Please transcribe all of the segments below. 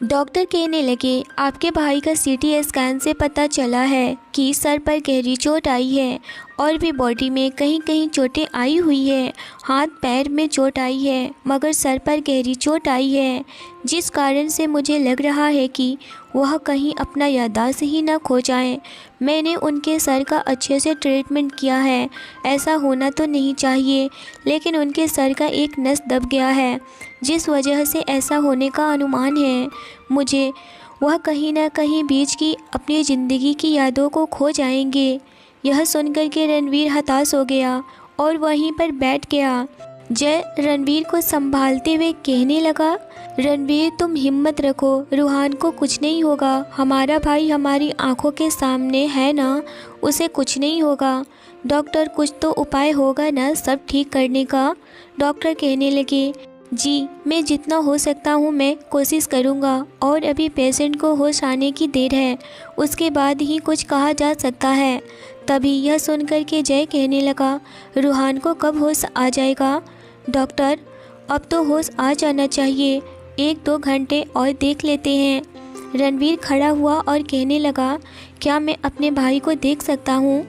Doctor कहने लगे, आपके भाई का सीटी स्कैन से पता चला है कि सर पर गहरी चोट आई है और भी बॉडी में कहीं कहीं चोटें आई हुई है। हाथ पैर में चोट आई है मगर सर पर गहरी चोट आई है, जिस कारण से मुझे लग रहा है कि वह कहीं अपना याददाश्त ही ना खो जाएं। मैंने उनके सर का अच्छे से ट्रीटमेंट किया है, ऐसा होना तो नहीं चाहिए, लेकिन उनके सर का एक नस दब गया है जिस वजह से ऐसा होने का अनुमान है। मुझे वह कहीं ना कहीं बीच की अपनी ज़िंदगी की यादों को खो जाएंगे। यह सुनकर के रणवीर हताश हो गया और वहीं पर बैठ गया। जय रणवीर को संभालते हुए कहने लगा, रणवीर तुम हिम्मत रखो, रूहान को कुछ नहीं होगा। हमारा भाई हमारी आंखों के सामने है ना, उसे कुछ नहीं होगा। डॉक्टर कुछ तो उपाय होगा ना सब ठीक करने का। डॉक्टर कहने लगे, जी मैं जितना हो सकता हूँ मैं कोशिश करूँगा और अभी पेशेंट को होश आने की देर है, उसके बाद ही कुछ कहा जा सकता है। तभी यह सुनकर के जय कहने लगा, रूहान को कब होश आ जाएगा? डॉक्टर अब तो होश आ जाना चाहिए, 1-2 घंटे और देख लेते हैं। रणवीर खड़ा हुआ और कहने लगा, क्या मैं अपने भाई को देख सकता हूँ?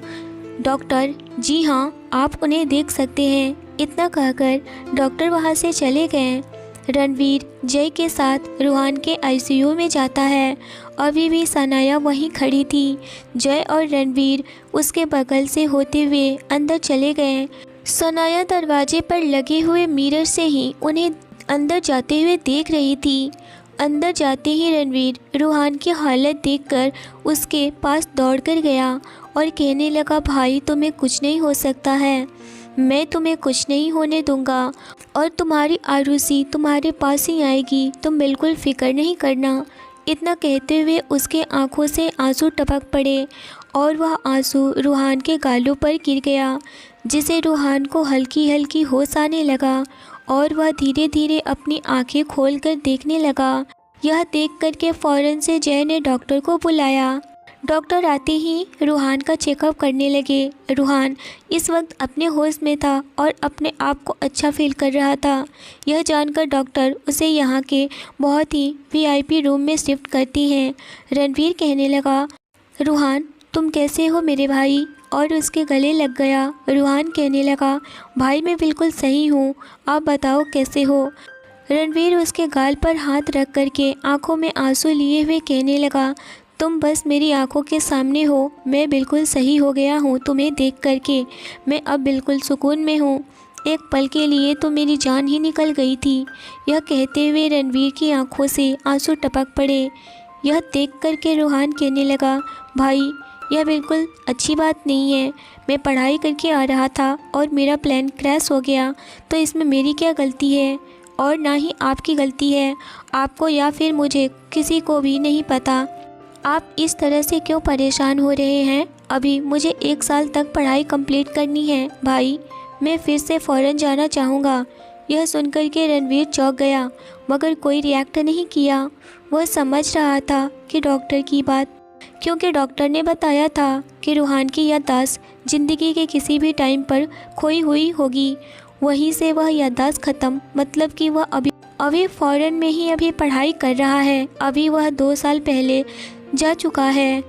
डॉक्टर जी हाँ, आप उन्हें देख सकते हैं। इतना कहकर डॉक्टर वहाँ से चले गए। रणवीर जय के साथ रूहान के आईसीयू में जाता है। अभी भी सनाया वहीं खड़ी थी। जय और रणवीर उसके बगल से होते हुए अंदर चले गए। सनाया दरवाजे पर लगे हुए मिरर से ही उन्हें अंदर जाते हुए देख रही थी। अंदर जाते ही रणवीर रूहान की हालत देखकर उसके पास दौड़कर गया और कहने लगा, भाई तुम्हें कुछ नहीं हो सकता है, मैं तुम्हें कुछ नहीं होने दूंगा और तुम्हारी आरुषि तुम्हारे पास ही आएगी, तुम बिल्कुल फिक्र नहीं करना। इतना कहते हुए उसके आंखों से आंसू टपक पड़े और वह आंसू रूहान के गालों पर गिर गया, जिसे रूहान को हल्की हल्की होश आने लगा और वह धीरे धीरे अपनी आंखें खोलकर देखने लगा। यह देख कर के फ़ौरन से जय ने डॉक्टर को बुलाया। डॉक्टर आते ही रूहान का चेकअप करने लगे। रूहान इस वक्त अपने होश में था और अपने आप को अच्छा फील कर रहा था। यह जानकर डॉक्टर उसे यहाँ के बहुत ही वीआईपी रूम में शिफ्ट करती हैं। रणवीर कहने लगा, रूहान तुम कैसे हो मेरे भाई? और उसके गले लग गया। रूहान कहने लगा, भाई मैं बिल्कुल सही हूँ, आप बताओ कैसे हो? रणवीर उसके गाल पर हाथ रख कर के आँखों में आंसू लिए हुए कहने लगा, तुम बस मेरी आंखों के सामने हो, मैं बिल्कुल सही हो गया हूँ तुम्हें देख कर के, मैं अब बिल्कुल सुकून में हूँ। एक पल के लिए तो मेरी जान ही निकल गई थी। यह कहते हुए रणवीर की आंखों से आंसू टपक पड़े। यह देख कर के रूहान कहने लगा, भाई यह बिल्कुल अच्छी बात नहीं है, मैं पढ़ाई करके आ रहा था और मेरा प्लान क्रैश हो गया, तो इसमें मेरी क्या गलती है? और ना ही आपकी गलती है, आपको या फिर मुझे किसी को भी नहीं पता। आप इस तरह से क्यों परेशान हो रहे हैं? अभी मुझे 1 साल तक पढ़ाई कंप्लीट करनी है भाई, मैं फिर से फ़ौरन जाना चाहूँगा। यह सुनकर के रणवीर चौंक गया मगर कोई रिएक्ट नहीं किया। वह समझ रहा था कि डॉक्टर की बात, क्योंकि डॉक्टर ने बताया था कि रूहान की याददाश्त ज़िंदगी के किसी भी टाइम पर खोई हुई होगी। वहीं से वह याददाश्त ख़त्म, मतलब कि वह अभी फ़ौरन में ही अभी पढ़ाई कर रहा है। अभी वह 2 साल पहले जा चुका है।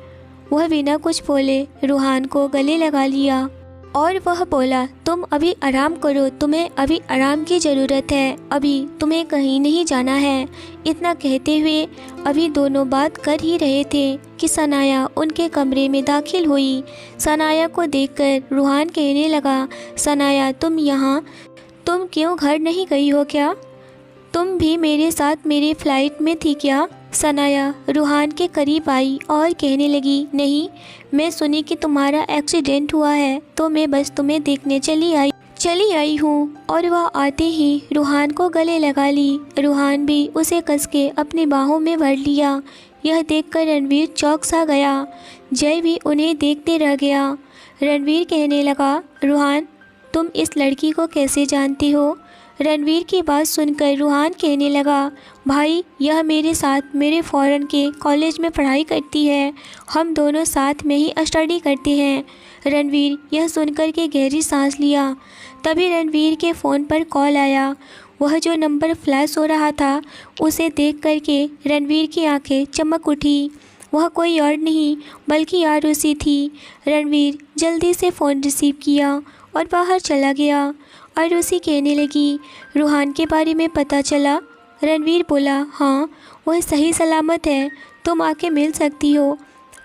वह बिना कुछ बोले रूहान को गले लगा लिया और वह बोला, तुम अभी आराम करो, तुम्हें अभी आराम की ज़रूरत है, अभी तुम्हें कहीं नहीं जाना है। इतना कहते हुए अभी दोनों बात कर ही रहे थे कि सनाया उनके कमरे में दाखिल हुई। सनाया को देखकर रूहान कहने लगा, सनाया तुम यहाँ, तुम क्यों घर नहीं गई हो क्या? तुम भी मेरे साथ मेरी फ़्लाइट में थी क्या? सनाया रूहान के करीब आई और कहने लगी, नहीं, मैं सुनी कि तुम्हारा एक्सीडेंट हुआ है तो मैं बस तुम्हें देखने चली आई हूँ। और वह आते ही रूहान को गले लगा ली। रूहान भी उसे कस के अपनी बाहों में भर लिया। यह देखकर रणवीर चौंक सा गया। जय भी उन्हें देखते रह गया। रणवीर कहने लगा, रूहान तुम इस लड़की को कैसे जानती हो? रणवीर की बात सुनकर रूहान कहने लगा, भाई यह मेरे साथ मेरे फ़ॉरेन के कॉलेज में पढ़ाई करती है, हम दोनों साथ में ही स्टडी करते हैं। रणवीर यह सुनकर के गहरी सांस लिया। तभी रणवीर के फ़ोन पर कॉल आया। वह जो नंबर फ्लैश हो रहा था उसे देख करके रणवीर की आंखें चमक उठी। वह कोई और नहीं बल्कि आरुषि थी। रणवीर जल्दी से फ़ोन रिसीव किया और बाहर चला गया। आरुषि कहने लगी, रूहान के बारे में पता चला? रणवीर बोला, हाँ वह सही सलामत है, तुम आके मिल सकती हो,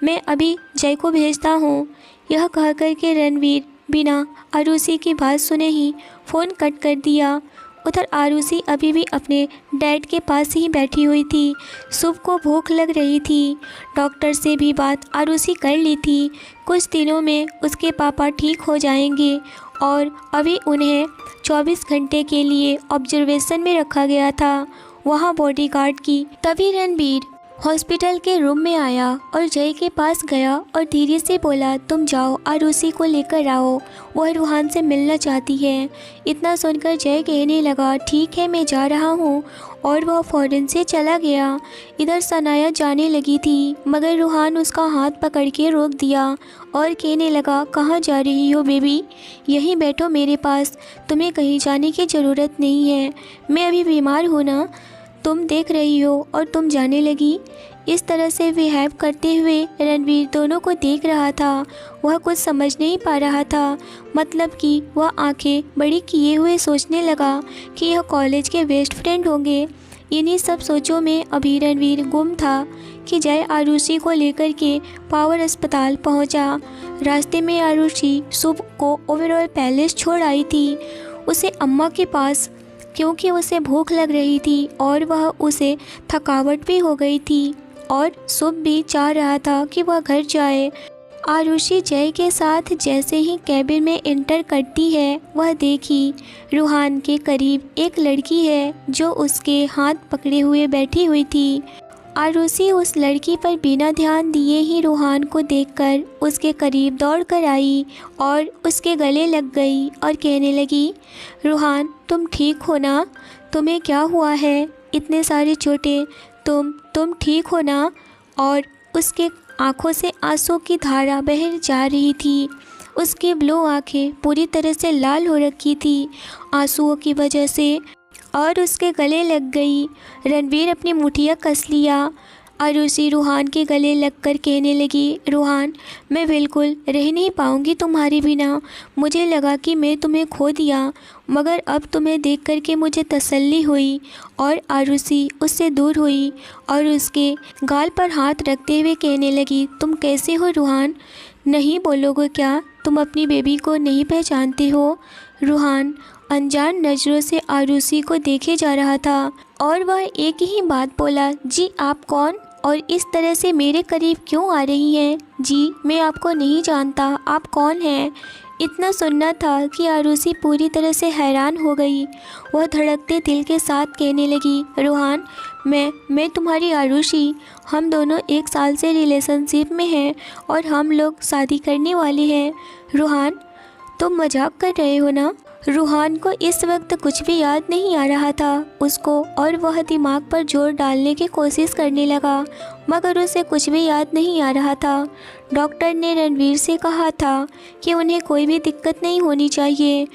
मैं अभी जय को भेजता हूँ। यह कह कर के रणवीर बिना आरुषि की बात सुने ही फ़ोन कट कर दिया। उधर आरुषि अभी भी अपने डैड के पास ही बैठी हुई थी। शुभ को भूख लग रही थी। डॉक्टर से भी बात आरुषि कर ली थी। कुछ दिनों में उसके पापा ठीक हो जाएंगे और अभी उन्हें 24 घंटे के लिए ऑब्जर्वेशन में रखा गया था, वहाँ बॉडीगार्ड की। तभी रणबीर हॉस्पिटल के रूम में आया और जय के पास गया और धीरे से बोला, तुम जाओ आरुषि को लेकर आओ, वह रूहान से मिलना चाहती है। इतना सुनकर जय कहने लगा, ठीक है मैं जा रहा हूँ, और वह फ़ौरन से चला गया। इधर सनाया जाने लगी थी मगर रूहान उसका हाथ पकड़ के रोक दिया और कहने लगा, कहाँ जा रही हो बेबी, यहीं बैठो मेरे पास, तुम्हें कहीं जाने की ज़रूरत नहीं है, मैं अभी बीमार हूँ ना, तुम देख रही हो और तुम जाने लगी। इस तरह से बिहेव करते हुए रणवीर दोनों को देख रहा था। वह कुछ समझ नहीं पा रहा था, मतलब कि वह आंखें बड़ी किए हुए सोचने लगा कि यह कॉलेज के बेस्ट फ्रेंड होंगे। इन्हीं सब सोचों में अभी रणवीर गुम था कि जय आरुषि को लेकर के पावर अस्पताल पहुंचा। रास्ते में आरुषि शुभ को ओवरऑल पैलेस छोड़ आई थी, उसे अम्मा के पास, क्योंकि उसे भूख लग रही थी और वह उसे थकावट भी हो गई थी और शुभ भी चाह रहा था कि वह घर जाए। आरुषि जय के साथ जैसे ही कैबिन में एंटर करती है, वह देखी रूहान के करीब एक लड़की है जो उसके हाथ पकड़े हुए बैठी हुई थी। आरुषि उस लड़की पर बिना ध्यान दिए ही रूहान को देखकर उसके करीब दौड़कर आई और उसके गले लग गई और कहने लगी, रूहान तुम ठीक हो ना, तुम्हें क्या हुआ है, इतने सारे चोटें, तुम ठीक हो ना। और उसके आंखों से आंसू की धारा बह जा रही थी। उसकी ब्लू आंखें पूरी तरह से लाल हो रखी थी आंसुओं की वजह से और उसके गले लग गई। रणवीर अपनी मुठियाँ कस लिया। आरुषि रूहान के गले लगकर कहने लगी, रूहान मैं बिल्कुल रह नहीं पाऊँगी तुम्हारे बिना, मुझे लगा कि मैं तुम्हें खो दिया, मगर अब तुम्हें देख कर के मुझे तसल्ली हुई। और आरुषि उससे दूर हुई और उसके गाल पर हाथ रखते हुए कहने लगी, तुम कैसे हो रूहान, नहीं बोलोगे क्या, तुम अपनी बेबी को नहीं पहचानते हो। रूहान अनजान नज़रों से आरुषि को देखे जा रहा था और वह एक ही बात बोला, जी आप कौन और इस तरह से मेरे करीब क्यों आ रही हैं? जी मैं आपको नहीं जानता, आप कौन हैं? इतना सुनना था कि आरुषि पूरी तरह से हैरान हो गई। वह धड़कते दिल के साथ कहने लगी, रूहान मैं तुम्हारी आरुषि, हम दोनों 1 साल से रिलेशनशिप में हैं और हम लोग शादी करने वाले हैं। रूहान तुम मजाक कर रहे हो ना। रूहान को इस वक्त कुछ भी याद नहीं आ रहा था उसको और वह दिमाग पर जोर डालने की कोशिश करने लगा मगर उसे कुछ भी याद नहीं आ रहा था। डॉक्टर ने रणवीर से कहा था कि उन्हें कोई भी दिक्कत नहीं होनी चाहिए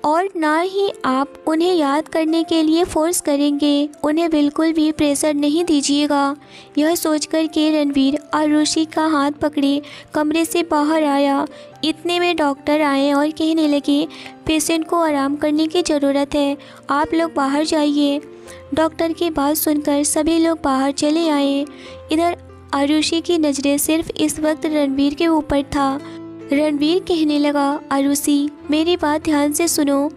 और ना ही आप उन्हें याद करने के लिए फ़ोर्स करेंगे, उन्हें बिल्कुल भी प्रेशर नहीं दीजिएगा। यह सोचकर के रणवीर आरुषि का हाथ पकड़े कमरे से बाहर आया। इतने में डॉक्टर आए और कहने लगे, पेशेंट को आराम करने की ज़रूरत है, आप लोग बाहर जाइए। डॉक्टर की बात सुनकर सभी लोग बाहर चले आए। इधर आरुषि की नज़रें सिर्फ इस वक्त रणवीर के ऊपर था। रणवीर कहने लगा, आरुषि मेरी बात ध्यान से सुनो,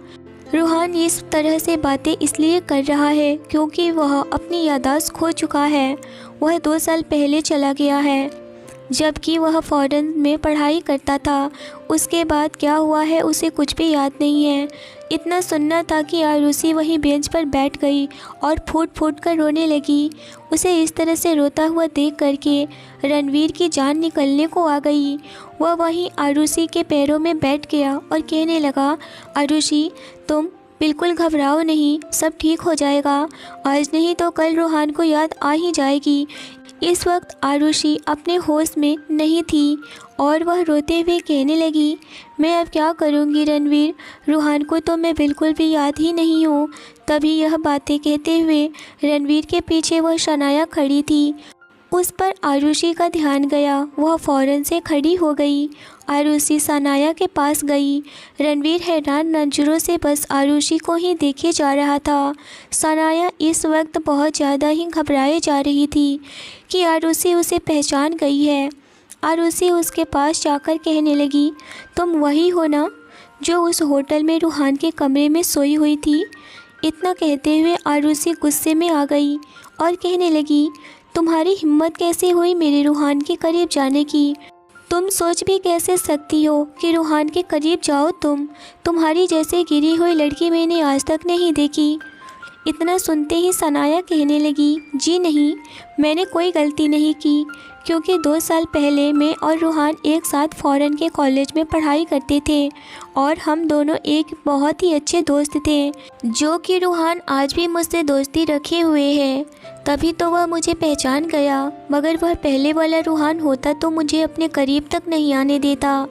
रूहान इस तरह से बातें इसलिए कर रहा है क्योंकि वह अपनी याददाश्त खो चुका है। वह 2 साल पहले चला गया है जबकि वह फॉरेन में पढ़ाई करता था। उसके बाद क्या हुआ है उसे कुछ भी याद नहीं है। इतना सुनना था कि आरुषि वहीं बेंच पर बैठ गई और फूट फूट कर रोने लगी। उसे इस तरह से रोता हुआ देख करके रणवीर की जान निकलने को आ गई। वह वहीं आरुषि के पैरों में बैठ गया और कहने लगा, आरुषि तुम बिल्कुल घबराओ नहीं, सब ठीक हो जाएगा। आज नहीं तो कल रूहान को याद आ ही जाएगी। इस वक्त आरुषि अपने होश में नहीं थी और वह रोते हुए कहने लगी, मैं अब क्या करूँगी रणवीर, रूहान को तो मैं बिल्कुल भी याद ही नहीं हूँ। तभी यह बातें कहते हुए रणवीर के पीछे वह शनाया खड़ी थी। उस पर आरुषि का ध्यान गया, वह फ़ौरन से खड़ी हो गई। आरुषि सनाया के पास गई। रणवीर हैरान नज़रों से बस आरुषि को ही देखे जा रहा था। सनाया इस वक्त बहुत ज़्यादा ही घबराए जा रही थी कि आरुषि उसे पहचान गई है। आरुषि उसके पास जाकर कहने लगी, तुम वही हो ना जो उस होटल में रूहान के कमरे में सोई हुई थी। इतना कहते हुए आरुषि गुस्से में आ गई और कहने लगी, तुम्हारी हिम्मत कैसे हुई मेरे रूहान के करीब जाने की। तुम सोच भी कैसे सकती हो कि रूहान के करीब जाओ। तुम्हारी जैसे गिरी हुई लड़की मैंने आज तक नहीं देखी। इतना सुनते ही सनाया कहने लगी, जी नहीं, मैंने कोई गलती नहीं की, क्योंकि 2 साल पहले मैं और रूहान एक साथ फ़ॉरेन के कॉलेज में पढ़ाई करते थे और हम दोनों एक बहुत ही अच्छे दोस्त थे, जो कि रूहान आज भी मुझसे दोस्ती रखे हुए है। तभी तो वह मुझे पहचान गया, मगर वह पहले वाला रूहान होता तो मुझे अपने करीब तक नहीं आने देता।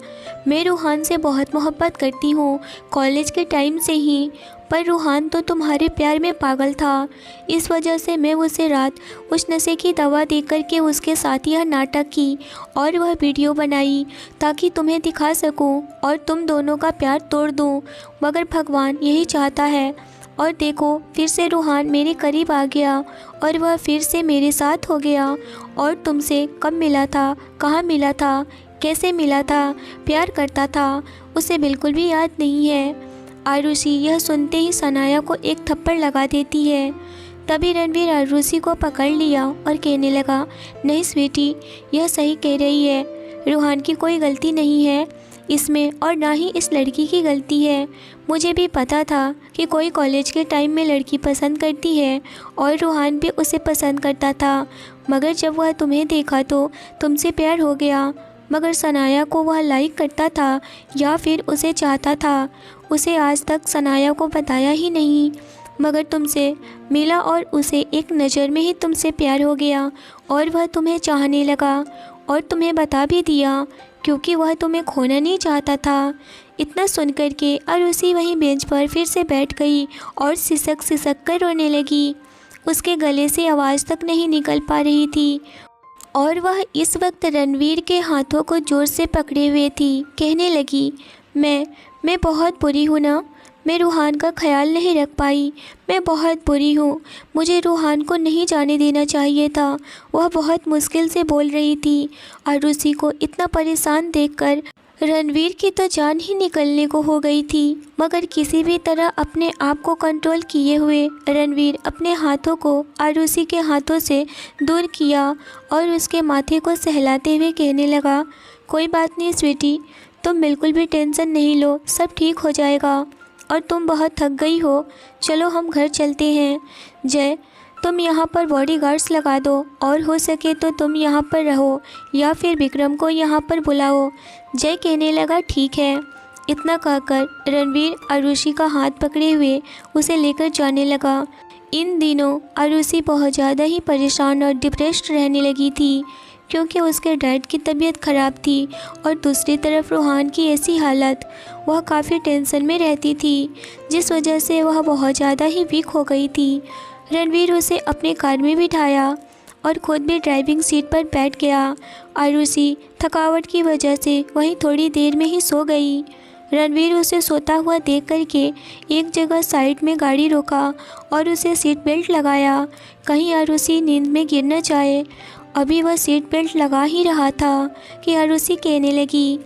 मैं रूहान से बहुत मोहब्बत करती हूँ, कॉलेज के टाइम से ही, पर रूहान तो तुम्हारे प्यार में पागल था। इस वजह से मैं उसे रात उस नशे की दवा दे कर के उसके साथ यह नाटक की और वह वीडियो बनाई ताकि तुम्हें दिखा सकूं और तुम दोनों का प्यार तोड़ दूं। मगर भगवान यही चाहता है और देखो, फिर से रूहान मेरे करीब आ गया और वह फिर से मेरे साथ हो गया। और तुमसे कब मिला था, कहाँ मिला था, कैसे मिला था, प्यार करता था, उसे बिल्कुल भी याद नहीं है। आरुषि यह सुनते ही सनाया को एक थप्पड़ लगा देती है। तभी रणवीर आरुषि को पकड़ लिया और कहने लगा, नहीं स्वीटी, यह सही कह रही है, रूहान की कोई गलती नहीं है इसमें और ना ही इस लड़की की गलती है। मुझे भी पता था कि कोई कॉलेज के टाइम में लड़की पसंद करती है और रूहान भी उसे पसंद करता था, मगर जब वह तुम्हें देखा तो तुमसे प्यार हो गया। मगर सनाया को वह लाइक करता था या फिर उसे चाहता था, उसे आज तक सनाया को बताया ही नहीं, मगर तुमसे मिला और उसे एक नज़र में ही तुमसे प्यार हो गया और वह तुम्हें चाहने लगा और तुम्हें बता भी दिया, क्योंकि वह तुम्हें खोना नहीं चाहता था। इतना सुनकर के आरुषि वहीं बेंच पर फिर से बैठ गई और सिसक सिसक कर रोने लगी। उसके गले से आवाज़ तक नहीं निकल पा रही थी और वह इस वक्त रणवीर के हाथों को ज़ोर से पकड़े हुए थी। कहने लगी, मैं बहुत बुरी हूँ ना, मैं रूहान का ख्याल नहीं रख पाई, मैं बहुत बुरी हूँ, मुझे रूहान को नहीं जाने देना चाहिए था। वह बहुत मुश्किल से बोल रही थी। आरुषि को इतना परेशान देखकर रणवीर की तो जान ही निकलने को हो गई थी, मगर किसी भी तरह अपने आप को कंट्रोल किए हुए रणवीर अपने हाथों को आरुषि के हाथों से दूर किया और उसके माथे को सहलाते हुए कहने लगा, कोई बात नहीं स्वीटी, तुम बिल्कुल भी टेंशन नहीं लो, सब ठीक हो जाएगा और तुम बहुत थक गई हो, चलो हम घर चलते हैं। जय, तुम यहाँ पर बॉडीगार्ड्स लगा दो और हो सके तो तुम यहाँ पर रहो या फिर विक्रम को यहाँ पर बुलाओ। जय कहने लगा, ठीक है। इतना कहकर रणवीर आरुषि का हाथ पकड़े हुए उसे लेकर जाने लगा। इन दिनों आरुषि बहुत ज़्यादा ही परेशान और डिप्रेस्ड रहने लगी थी, क्योंकि उसके डैड की तबीयत ख़राब थी और दूसरी तरफ रूहान की ऐसी हालत, वह काफ़ी टेंशन में रहती थी, जिस वजह से वह बहुत ज़्यादा ही वीक हो गई थी। रणवीर उसे अपने कार में बिठाया और खुद भी ड्राइविंग सीट पर बैठ गया। आरुषि थकावट की वजह से वहीं थोड़ी देर में ही सो गई। रणवीर उसे सोता हुआ देख करके एक जगह साइड में गाड़ी रोका और उसे सीट बेल्ट लगाया, कहीं आरुषि नींद में गिर न जाए। अभी वह सीट बेल्ट लगा ही रहा था कि आरुषि कहने लगी,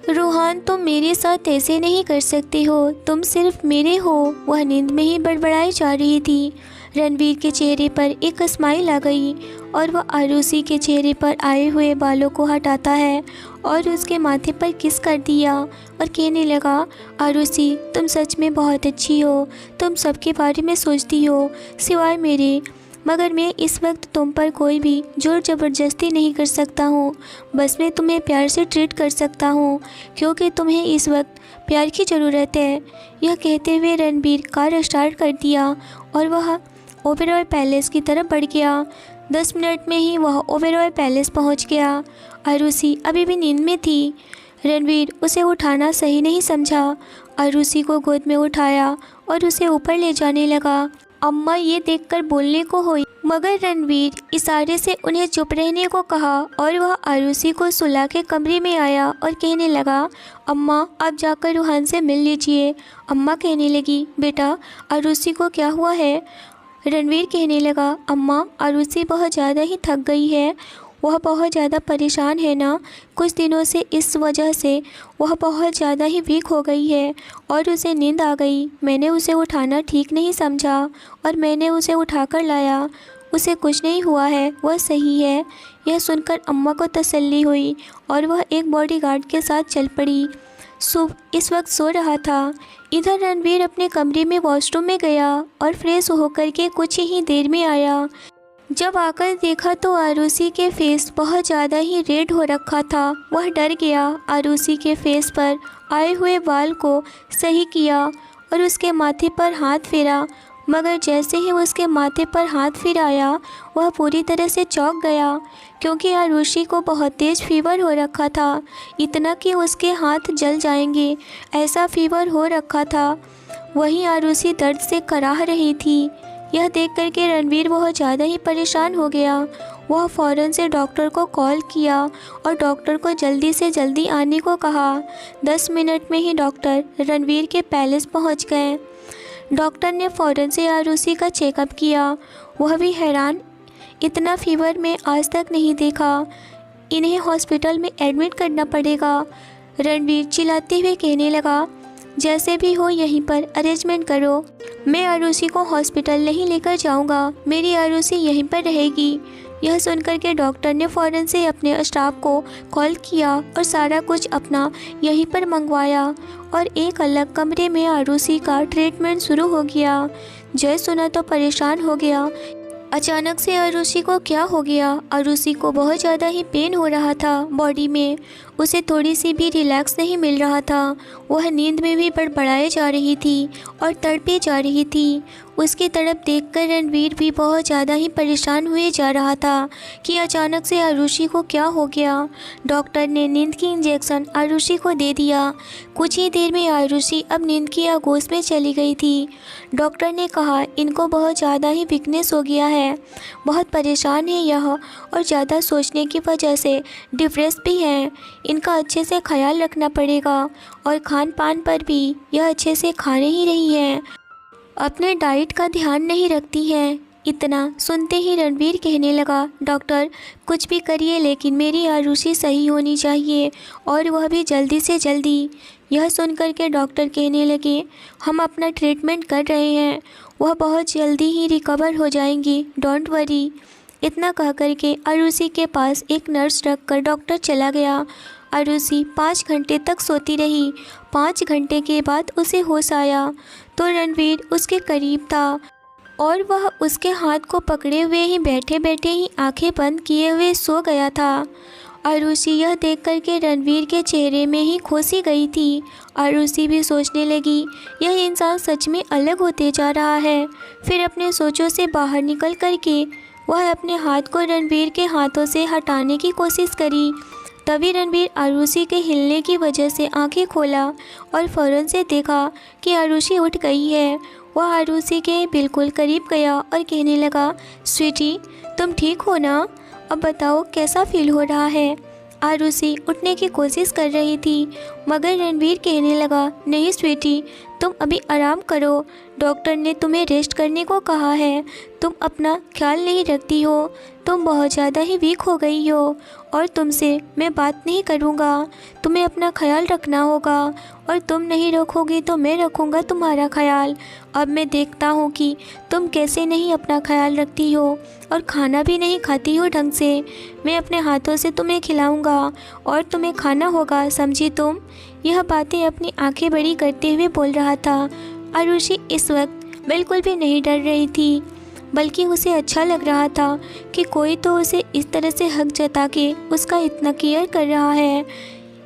रूहान तुम मेरे साथ ऐसे नहीं कर सकते हो, तुम सिर्फ मेरे हो। वह नींद में ही बड़बड़ाई जा रही थी। रणवीर के चेहरे पर एक स्माइल आ गई और वह आरुषि के चेहरे पर आए हुए बालों को हटाता है और उसके माथे पर किस कर दिया और कहने लगा, आरुषि तुम सच में बहुत अच्छी हो, तुम सबके बारे में सोचती हो सिवाय मेरे, मगर मैं इस वक्त तुम पर कोई भी जोर ज़बरदस्ती नहीं कर सकता हूँ। बस मैं तुम्हें प्यार से ट्रीट कर सकता हूँ क्योंकि तुम्हें इस वक्त प्यार की ज़रूरत है। यह कहते हुए रणबीर कार स्टार्ट कर दिया और वह ओबेरॉय पैलेस की तरफ बढ़ गया। 10 मिनट में ही वह ओबेरॉय पैलेस पहुँच गया। आरुषि अभी भी नींद में थी। रणबीर उसे उठाना सही नहीं समझा। आरुषि को गोद में उठाया और उसे ऊपर ले जाने लगा। अम्मा ये देखकर बोलने को हुई, मगर रणबीर इशारे से उन्हें चुप रहने को कहा और वह आरुषि को सुला के कमरे में आया और कहने लगा, अम्मा आप जाकर रूहान से मिल लीजिए। अम्मा कहने लगी, बेटा आरुषि को क्या हुआ है? रणबीर कहने लगा, अम्मा आरुषि बहुत ज़्यादा ही थक गई है। वह बहुत ज़्यादा परेशान है ना, कुछ दिनों से इस वजह से वह बहुत ज़्यादा ही वीक हो गई है और उसे नींद आ गई। मैंने उसे उठाना ठीक नहीं समझा और मैंने उसे उठाकर लाया। उसे कुछ नहीं हुआ है, वह सही है। यह सुनकर अम्मा को तसल्ली हुई और वह एक बॉडीगार्ड के साथ चल पड़ी। शुभ इस वक्त सो रहा था। इधर रणबीर अपने कमरे में वॉशरूम में गया और फ्रेश होकर के कुछ ही देर में आया। जब आकर देखा तो आरुषि के फेस बहुत ज़्यादा ही रेड हो रखा था। वह डर गया। आरुषि के फेस पर आए हुए बाल को सही किया और उसके माथे पर हाथ फेरा, मगर जैसे ही उसके माथे पर हाथ फिराया वह पूरी तरह से चौंक गया क्योंकि आरुषि को बहुत तेज़ फीवर हो रखा था, इतना कि उसके हाथ जल जाएंगे ऐसा फीवर हो रखा था। वहीं आरुषि दर्द से कराह रही थी। यह देख कर के रणबीर बहुत ज़्यादा ही परेशान हो गया। वह फ़ौरन से डॉक्टर को कॉल किया और डॉक्टर को जल्दी से जल्दी आने को कहा। 10 मिनट में ही डॉक्टर रणबीर के पैलेस पहुंच गए। डॉक्टर ने फ़ौरन से आरुषि का चेकअप किया। वह भी हैरान, इतना फीवर मैं आज तक नहीं देखा, इन्हें हॉस्पिटल में एडमिट करना पड़ेगा। रणबीर चिल्लाते हुए कहने लगा, जैसे भी हो यहीं पर अरेंजमेंट करो। मैं आरुषि को हॉस्पिटल नहीं लेकर जाऊंगा, मेरी आरुषि यहीं पर रहेगी। यह सुनकर के डॉक्टर ने फ़ौरन से अपने स्टाफ को कॉल किया और सारा कुछ अपना यहीं पर मंगवाया और एक अलग कमरे में आरुषि का ट्रीटमेंट शुरू हो गया। जय सुना तो परेशान हो गया। अचानक से आरुषि को क्या हो गया? आरुषि को बहुत ज़्यादा ही पेन हो रहा था बॉडी में। उसे थोड़ी सी भी रिलैक्स नहीं मिल रहा था। वह नींद में भी बड़बड़ाए जा रही थी और तड़पी जा रही थी। उसकी तरफ देखकर रणबीर भी बहुत ज़्यादा ही परेशान हुए जा रहा था कि अचानक से आरुषि को क्या हो गया। डॉक्टर ने नींद की इंजेक्शन आरुषि को दे दिया। कुछ ही देर में आरुषि अब नींद की आगोश में चली गई थी। डॉक्टर ने कहा, इनको बहुत ज़्यादा ही वीकनेस हो गया है, बहुत परेशान है यह और ज़्यादा सोचने की वजह से डिप्रेस भी हैं। इनका अच्छे से ख्याल रखना पड़ेगा और खान पान पर भी यह अच्छे से खा नहीं रही है, अपने डाइट का ध्यान नहीं रखती है। इतना सुनते ही रणबीर कहने लगा, डॉक्टर कुछ भी करिए लेकिन मेरी आरुषि सही होनी चाहिए और वह भी जल्दी से जल्दी। यह सुनकर के डॉक्टर कहने लगे, हम अपना ट्रीटमेंट कर रहे हैं, वह बहुत जल्दी ही रिकवर हो जाएंगी, डोंट वरी। इतना कह कर के आरुषि के पास एक नर्स रखकर डॉक्टर चला गया। आरुषि 5 घंटे तक सोती रही। 5 घंटे के बाद उसे होश आया तो रणबीर उसके करीब था और वह उसके हाथ को पकड़े हुए ही बैठे बैठे ही आंखें बंद किए हुए सो गया था। आरुषि यह देख कर के रणबीर के चेहरे में ही खोसी गई थी। आरुषि भी सोचने लगी, यह इंसान सच में अलग होते जा रहा है। फिर अपने सोचों से बाहर निकल कर के वह अपने हाथ को रणबीर के हाथों से हटाने की कोशिश करी। तभी रणबीर आरुषि के हिलने की वजह से आंखें खोला और फ़ौरन से देखा कि आरुषि उठ गई है। वह आरुषि के बिल्कुल करीब गया और कहने लगा, स्वीटी तुम ठीक हो ना? अब बताओ कैसा फील हो रहा है? आरुषि उठने की कोशिश कर रही थी मगर रणबीर कहने लगा, नहीं स्वीटी तुम अभी आराम करो, डॉक्टर ने तुम्हें रेस्ट करने को कहा है, तुम अपना ख्याल नहीं रखती हो, तुम बहुत ज़्यादा ही वीक हो गई हो और तुमसे मैं बात नहीं करूँगा, तुम्हें अपना ख्याल रखना होगा और तुम नहीं रखोगी तो मैं रखूँगा तुम्हारा ख्याल। अब मैं देखता हूँ कि तुम कैसे नहीं अपना ख्याल रखती हो और खाना भी नहीं खाती हो ढंग से। मैं अपने हाथों से तुम्हें खिलाऊँगा और तुम्हें खाना होगा, समझी तुम? यह बातें अपनी आंखें बड़ी करते हुए बोल रहा था। आरुषि इस वक्त बिल्कुल भी नहीं डर रही थी। बल्कि उसे अच्छा लग रहा था कि कोई तो उसे इस तरह से हक जता के उसका इतना केयर कर रहा है,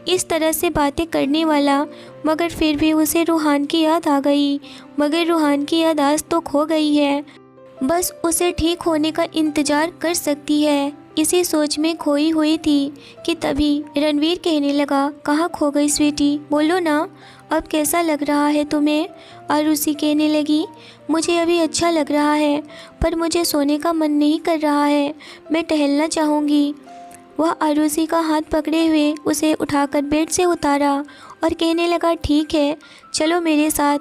इस तरह से बातें करने वाला। मगर फिर भी उसे रूहान की याद आ गई। मगर रूहान की याद आज तो खो गई है, बस उसे ठीक होने का इंतज़ार कर सकती है। इसी सोच में खोई हुई थी कि तभी रणवीर कहने लगा, कहाँ खो गई स्वीटी, बोलो ना, अब कैसा लग रहा है तुम्हें। आरुषि कहने लगी, मुझे अभी अच्छा लग रहा है, पर मुझे सोने का मन नहीं कर रहा है, मैं टहलना चाहूँगी। वह आरुषि का हाथ पकड़े हुए उसे उठाकर बेड से उतारा और कहने लगा, ठीक है, चलो मेरे साथ।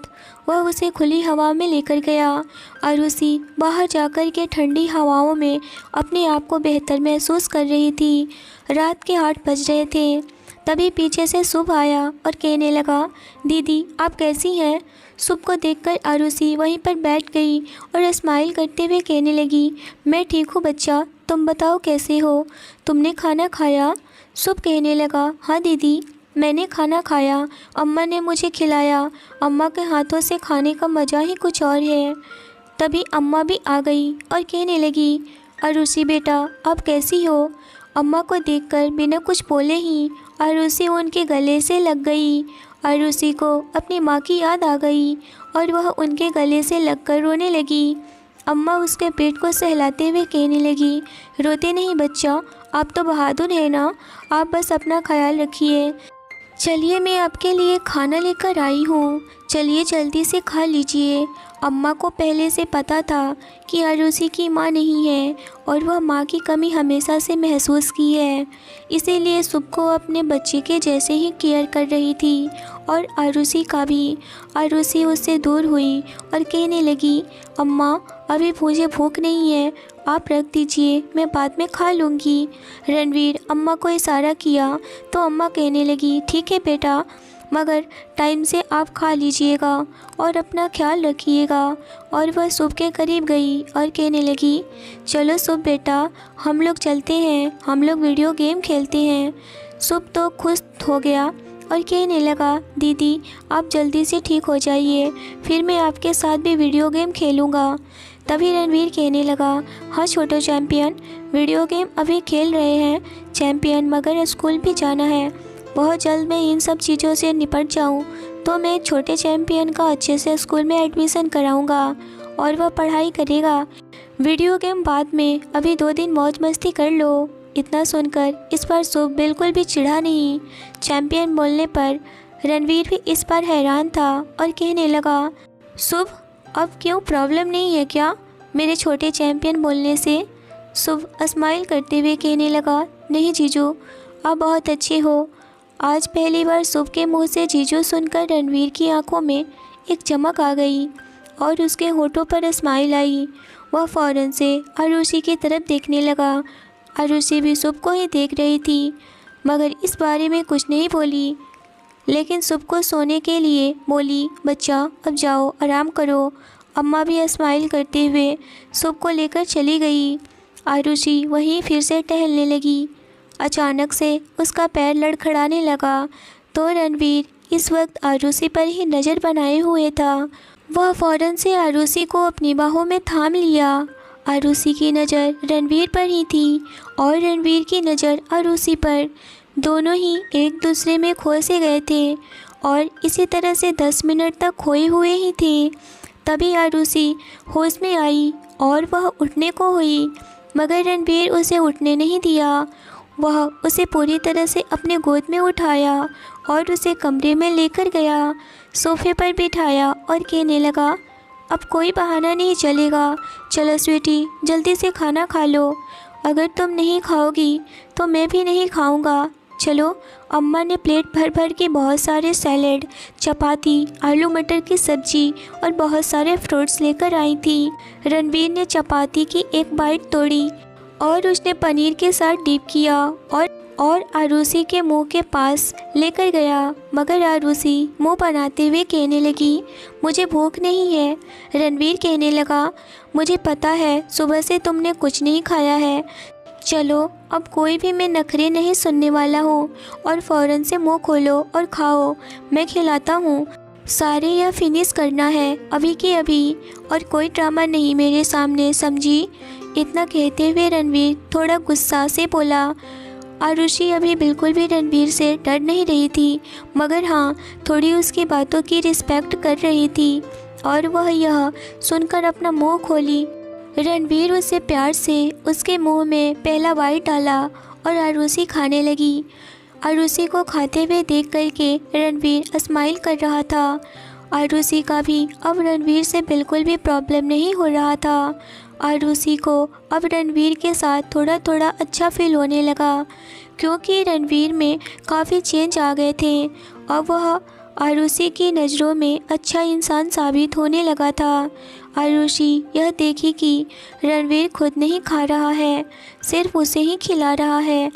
वह उसे खुली हवा में लेकर गया। आरुषि बाहर जाकर के ठंडी हवाओं में अपने आप को बेहतर महसूस कर रही थी। रात के 8 बज रहे थे। तभी पीछे से शुभ आया और कहने लगा, दीदी आप कैसी हैं। शुभ को देखकर आरुषि वहीं पर बैठ गई और स्माइल करते हुए कहने लगी, मैं ठीक हूँ बच्चा, तुम बताओ कैसे हो, तुमने खाना खाया। शुभ कहने लगा, हाँ दीदी मैंने खाना खाया, अम्मा ने मुझे खिलाया, अम्मा के हाथों से खाने का मज़ा ही कुछ और है। तभी अम्मा भी आ गई और कहने लगी, आरुषि बेटा आप कैसी हो। अम्मा को देखकर बिना कुछ बोले ही आरुषि उनके गले से लग गई। आरुषि को अपनी माँ की याद आ गई और वह उनके गले से लगकर रोने लगी। अम्मा उसके पेट को सहलाते हुए कहने लगी, रोते नहीं बच्चा, आप तो बहादुर हैं ना, आप बस अपना ख्याल रखिए। चलिए मैं आपके लिए खाना लेकर आई हूँ, चलिए जल्दी से खा लीजिए। अम्मा को पहले से पता था कि आरुषि की माँ नहीं है और वह माँ की कमी हमेशा से महसूस की है, इसीलिए शुभ को अपने बच्चे के जैसे ही केयर कर रही थी और आरुषि का भी। आरुषि उससे दूर हुई और कहने लगी, अम्मा अभी मुझे भूख नहीं है, आप रख दीजिए, मैं बाद में खा लूँगी। रणवीर अम्मा को इशारा किया तो अम्मा कहने लगी, ठीक है बेटा, मगर टाइम से आप खा लीजिएगा और अपना ख्याल रखिएगा। और वह शुभ के करीब गई और कहने लगी, चलो शुभ बेटा हम लोग चलते हैं, हम लोग वीडियो गेम खेलते हैं। शुभ तो खुश हो गया और कहने लगा, दीदी आप जल्दी से ठीक हो जाइए, फिर मैं आपके साथ भी वीडियो गेम खेलूँगा। तभी रणवीर कहने लगा, हाँ छोटो चैम्पियन, वीडियो गेम अभी खेल रहे हैं चैम्पियन, मगर स्कूल भी जाना है, बहुत जल्द मैं इन सब चीज़ों से निपट जाऊं तो मैं छोटे चैम्पियन का अच्छे से स्कूल में एडमिशन कराऊंगा और वह पढ़ाई करेगा। वीडियो गेम बाद में, अभी 2 दिन मौज मस्ती कर लो। इतना सुनकर इस बार शुभ बिल्कुल भी चिढ़ा नहीं। चैम्पियन बोलने पर रणवीर भी इस बार हैरान था और कहने लगा, शुभ अब क्यों, प्रॉब्लम नहीं है क्या मेरे छोटे चैम्पियन बोलने से। शुभ स्माइल करते हुए कहने लगा, नहीं जीजू आप बहुत अच्छे हो। आज पहली बार शुभ के मुंह से जीजू सुनकर रणवीर की आंखों में एक चमक आ गई और उसके होठों पर स्माइल आई। वह फ़ौरन से आरुषि की तरफ देखने लगा। आरुषि भी शुभ को ही देख रही थी, मगर इस बारे में कुछ नहीं बोली, लेकिन शुभ को सोने के लिए बोली, बच्चा अब जाओ आराम करो। अम्मा भी स्माइल करते हुए शुभ को लेकर चली गई। आरुषि वहीं फिर से टहलने लगी। अचानक से उसका पैर लड़खड़ाने लगा तो रणवीर इस वक्त आरुषि पर ही नज़र बनाए हुए था। वह फ़ौरन से आरुषि को अपनी बाहों में थाम लिया। आरुषि की नज़र रणवीर पर ही थी और रणवीर की नज़र आरुषि पर। दोनों ही एक दूसरे में खो से गए थे और इसी तरह से 10 मिनट तक खोए हुए ही थे। तभी आरुषि होश में आई और वह उठने को हुई, मगर रणवीर उसे उठने नहीं दिया। वह उसे पूरी तरह से अपने गोद में उठाया और उसे कमरे में लेकर गया, सोफे पर बिठाया और कहने लगा, अब कोई बहाना नहीं चलेगा, चलो स्वीटी जल्दी से खाना खा लो, अगर तुम नहीं खाओगी तो मैं भी नहीं खाऊंगा। चलो। अम्मा ने प्लेट भर भर के बहुत सारे सैलेड, चपाती, आलू मटर की सब्जी और बहुत सारे फ्रूट्स लेकर आई थी। रणवीर ने चपाती की एक बाइट तोड़ी और उसने पनीर के साथ डिप किया और आरुषि के मुंह के पास लेकर गया, मगर आरुषि मुंह बनाते हुए कहने लगी, मुझे भूख नहीं है। रणवीर कहने लगा, मुझे पता है सुबह से तुमने कुछ नहीं खाया है, चलो अब कोई भी मैं नखरे नहीं सुनने वाला हूँ और फ़ौरन से मुंह खोलो और खाओ, मैं खिलाता हूँ। सारे यह फिनिश करना है अभी के अभी, और कोई ड्रामा नहीं मेरे सामने, समझी? इतना कहते हुए रणवीर थोड़ा गुस्सा से बोला। आरुषि अभी बिल्कुल भी रणवीर से डर नहीं रही थी, मगर हाँ, थोड़ी उसकी बातों की रिस्पेक्ट कर रही थी, और वह यह सुनकर अपना मुंह खोली। रणवीर उससे प्यार से उसके मुंह में पहला बाइट डाला और आरुषि खाने लगी। आरुषि को खाते हुए देख कर के रणवीर स्माइल कर रहा था। आरुषि का भी अब रणवीर से बिल्कुल भी प्रॉब्लम नहीं हो रहा था। आरुषि को अब रणवीर के साथ थोड़ा थोड़ा अच्छा फील होने लगा, क्योंकि रणवीर में काफ़ी चेंज आ गए थे। अब वह आरुषि की नज़रों में अच्छा इंसान साबित होने लगा था। आरुषि यह देखी कि रणवीर खुद नहीं खा रहा है, सिर्फ उसे ही खिला रहा है।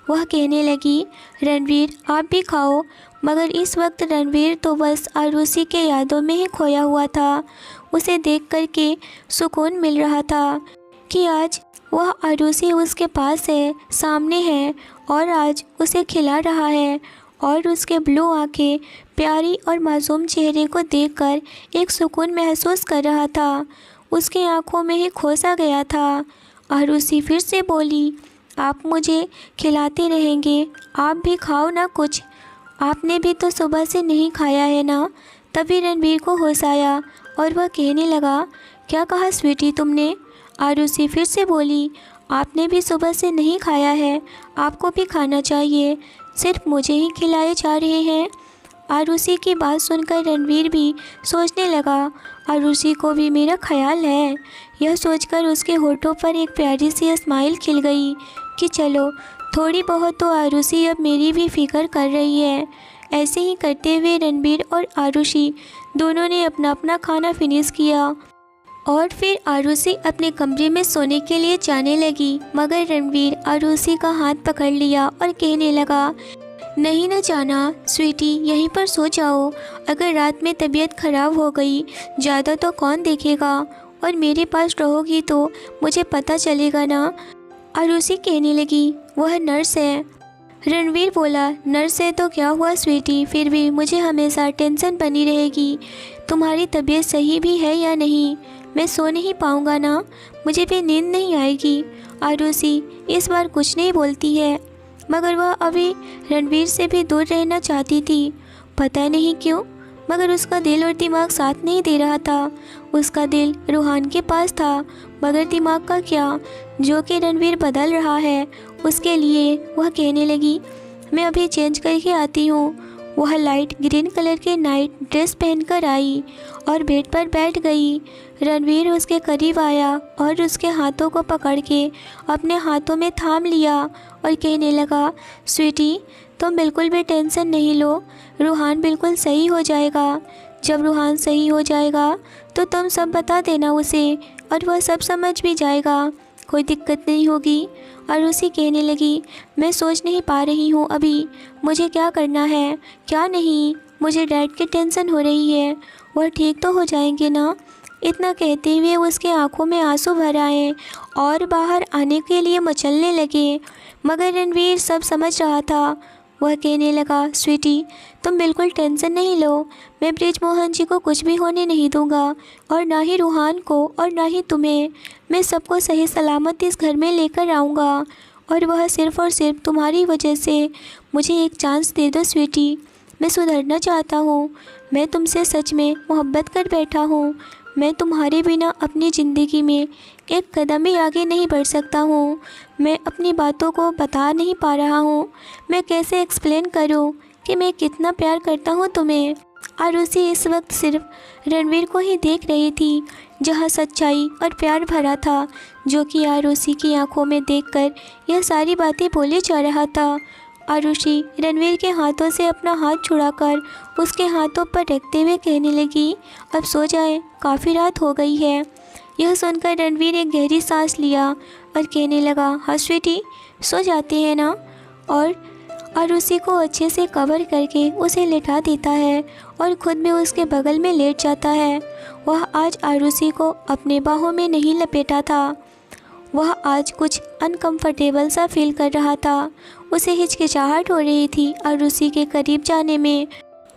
वह कहने लगी, रणवीर आप भी खाओ। मगर इस वक्त रणवीर तो बस आरुषि के यादों में ही खोया हुआ था। उसे देख कर के सुकून मिल रहा था कि आज वह आरुषि उसके पास है, सामने है, और आज उसे खिला रहा है। और उसके ब्लू आंखें प्यारी और मासूम चेहरे को देखकर एक सुकून महसूस कर रहा था। उसकी आंखों में ही खो सा गया था। आरुषि फिर से बोली, आप मुझे खिलाते रहेंगे, आप भी खाओ ना कुछ। आपने भी तो सुबह से नहीं खाया है ना। तभी रणवीर को होश आया और वह कहने लगा, क्या कहा स्वीटी तुमने? आरुषि फिर से बोली, आपने भी सुबह से नहीं खाया है, आपको भी खाना चाहिए, सिर्फ मुझे ही खिलाए जा रहे हैं। आरुषि की बात सुनकर रणवीर भी सोचने लगा, आरुषि को भी मेरा ख्याल है। यह सोचकर उसके होठों पर एक प्यारी सी स्माइल खिल गई कि चलो थोड़ी बहुत तो आरुषि अब मेरी भी फिक्र कर रही है। ऐसे ही करते हुए रणवीर और आरुषि दोनों ने अपना अपना खाना फिनिश किया और फिर आरुषि अपने कमरे में सोने के लिए जाने लगी। मगर रणवीर आरुषि का हाथ पकड़ लिया और कहने लगा, नहीं न जाना स्वीटी, यहीं पर सो जाओ। अगर रात में तबीयत ख़राब हो गई ज़्यादा तो कौन देखेगा, और मेरे पास रहोगी तो मुझे पता चलेगा ना। आरुषि कहने लगी, वह नर्स है। रणवीर बोला, नर्स है तो क्या हुआ स्वीटी, फिर भी मुझे हमेशा टेंशन बनी रहेगी। तुम्हारी तबीयत सही भी है या नहीं? मैं सो नहीं पाऊँगा ना, मुझे भी नींद नहीं आएगी। आरुषि इस बार कुछ नहीं बोलती है, मगर वह अभी रणवीर से भी दूर रहना चाहती थी। पता नहीं क्यों, मगर उसका दिल और दिमाग साथ नहीं दे रहा था। उसका दिल रूहान के पास था, मगर दिमाग का क्या, जो कि रणवीर बदल रहा है उसके लिए। वह कहने लगी, मैं अभी चेंज करके आती हूँ। वह लाइट ग्रीन कलर के नाइट ड्रेस पहनकर आई और बेड पर बैठ गई। रणवीर उसके करीब आया और उसके हाथों को पकड़ के अपने हाथों में थाम लिया और कहने लगा, स्वीटी तुम बिल्कुल भी टेंशन नहीं लो, रूहान बिल्कुल सही हो जाएगा। जब रूहान सही हो जाएगा तो तुम सब बता देना उसे, और वह सब समझ भी जाएगा, कोई दिक्कत नहीं होगी। आरुषि कहने लगी, मैं सोच नहीं पा रही हूँ अभी मुझे क्या करना है क्या नहीं, मुझे डैड की टेंशन हो रही है, वह ठीक तो हो जाएंगे ना। इतना कहते हुए उसके आंखों में आंसू भर आए और बाहर आने के लिए मचलने लगे, मगर रणवीर सब समझ रहा था। वह कहने लगा, स्वीटी तुम बिल्कुल टेंशन नहीं लो, मैं बृजमोहन जी को कुछ भी होने नहीं दूंगा, और ना ही रूहान को और ना ही तुम्हें। मैं सबको सही सलामत इस घर में लेकर आऊँगा, और वह सिर्फ़ और सिर्फ तुम्हारी वजह से। मुझे एक चांस दे दो स्वीटी, मैं सुधरना चाहता हूँ। मैं तुमसे सच में मोहब्बत कर बैठा हूँ। मैं तुम्हारे बिना अपनी ज़िंदगी में एक कदम भी आगे नहीं बढ़ सकता हूँ। मैं अपनी बातों को बता नहीं पा रहा हूँ, मैं कैसे एक्सप्लेन करूँ कि मैं कितना प्यार करता हूँ तुम्हें। आरुषि इस वक्त सिर्फ रणवीर को ही देख रही थी, जहाँ सच्चाई और प्यार भरा था, जो कि आरुषि की आंखों में देखकर यह सारी बातें बोले जा रहा था। आरुषि रणवीर के हाथों से अपना हाथ छुड़ाकर उसके हाथों पर रखते हुए कहने लगी, अब सो जाए, काफ़ी रात हो गई है। यह सुनकर रणवीर एक गहरी सांस लिया और कहने लगा, हाँ स्वीटी सो जाते हैं ना, और आरुषि को अच्छे से कवर करके उसे लेटा देता है और खुद भी उसके बगल में लेट जाता है। वह आज आरुषि को अपने बाहों में नहीं लपेटा था, वह आज कुछ अनकंफर्टेबल सा फील कर रहा था। उसे हिचकिचाहट हो रही थी आरुषि के करीब जाने में,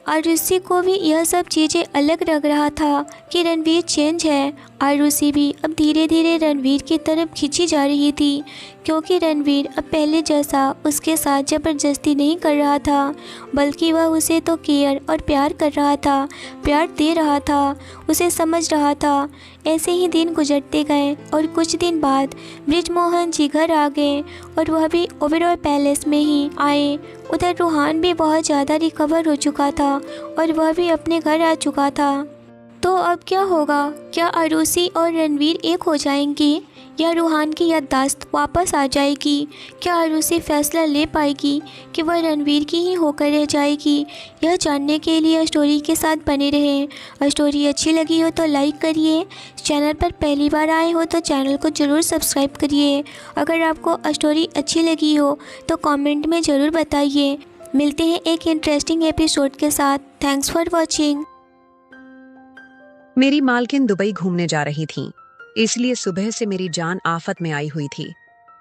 आरुषि को भी यह सब चीज़ें अलग लग रहा था कि रणवीर चेंज है। आरुषि भी अब धीरे धीरे रणवीर की तरफ खींची जा रही थी, क्योंकि रणवीर अब पहले जैसा उसके साथ ज़बरदस्ती नहीं कर रहा था, बल्कि वह उसे तो केयर और प्यार कर रहा था, प्यार दे रहा था, उसे समझ रहा था। ऐसे ही दिन गुजरते गए और कुछ दिन बाद बृजमोहन जी घर आ गए और वह भी ओबेरॉय पैलेस में ही आए। उधर रूहान भी बहुत ज़्यादा रिकवर हो चुका था और वह भी अपने घर आ चुका था। तो अब क्या होगा? क्या आरुषि और रणवीर एक हो जाएंगे या रूहान की याददाश्त वापस आ जाएगी? क्या आरुषि फैसला ले पाएगी कि वह रणवीर की ही होकर रह जाएगी? यह जानने के लिए स्टोरी के साथ बने रहें। स्टोरी अच्छी लगी हो तो लाइक करिए, चैनल पर पहली बार आए हो तो चैनल को ज़रूर सब्सक्राइब करिए। अगर आपको स्टोरी अच्छी लगी हो तो कमेंट में ज़रूर बताइए। मिलते हैं एक इंटरेस्टिंग एपिसोड के साथ। Thanks for watching. मेरी मालकिन दुबई घूमने जा रही थी, इसलिए सुबह से मेरी जान आफत में आई हुई थी।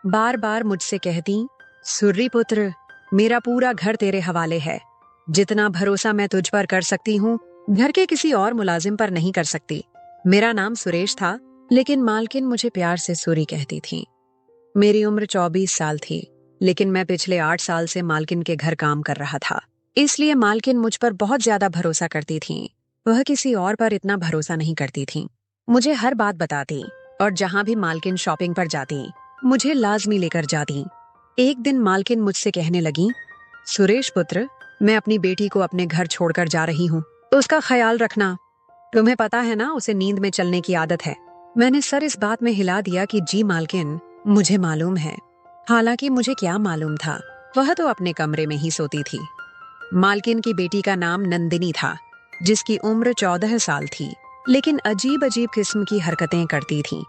बार बार मुझसे कहती, सुर्री पुत्र, मेरा पूरा घर तेरे हवाले है। जितना भरोसा मैं तुझ पर कर सकती हूँ, घर के किसी और मुलाजिम पर नहीं कर सकती। मेरा नाम सुरेश था, लेकिन मालकिन मुझे प्यार से सूरी कहती थी। मेरी उम्र 24 साल थी, लेकिन मैं पिछले 8 साल से मालकिन के घर काम कर रहा था, इसलिए मालकिन मुझ पर बहुत ज्यादा भरोसा करती थी। वह किसी और पर इतना भरोसा नहीं करती थी। मुझे हर बात बताती और जहां भी मालकिन शॉपिंग पर जाती, मुझे लाजमी लेकर जाती। एक दिन मालकिन मुझसे कहने लगी, सुरेश पुत्र, मैं अपनी बेटी को अपने घर छोड़कर जा रही हूँ, तो उसका ख्याल रखना। तुम्हें पता है ना, उसे नींद में चलने की आदत है। मैंने सर इस बात में हिला दिया कि जी मालकिन, मुझे मालूम है। हालांकि मुझे क्या मालूम था, वह तो अपने कमरे में ही सोती थी। मालकिन की बेटी का नाम नंदिनी था, जिसकी उम्र 14 साल थी, लेकिन अजीब अजीब किस्म की हरकतें करती थी।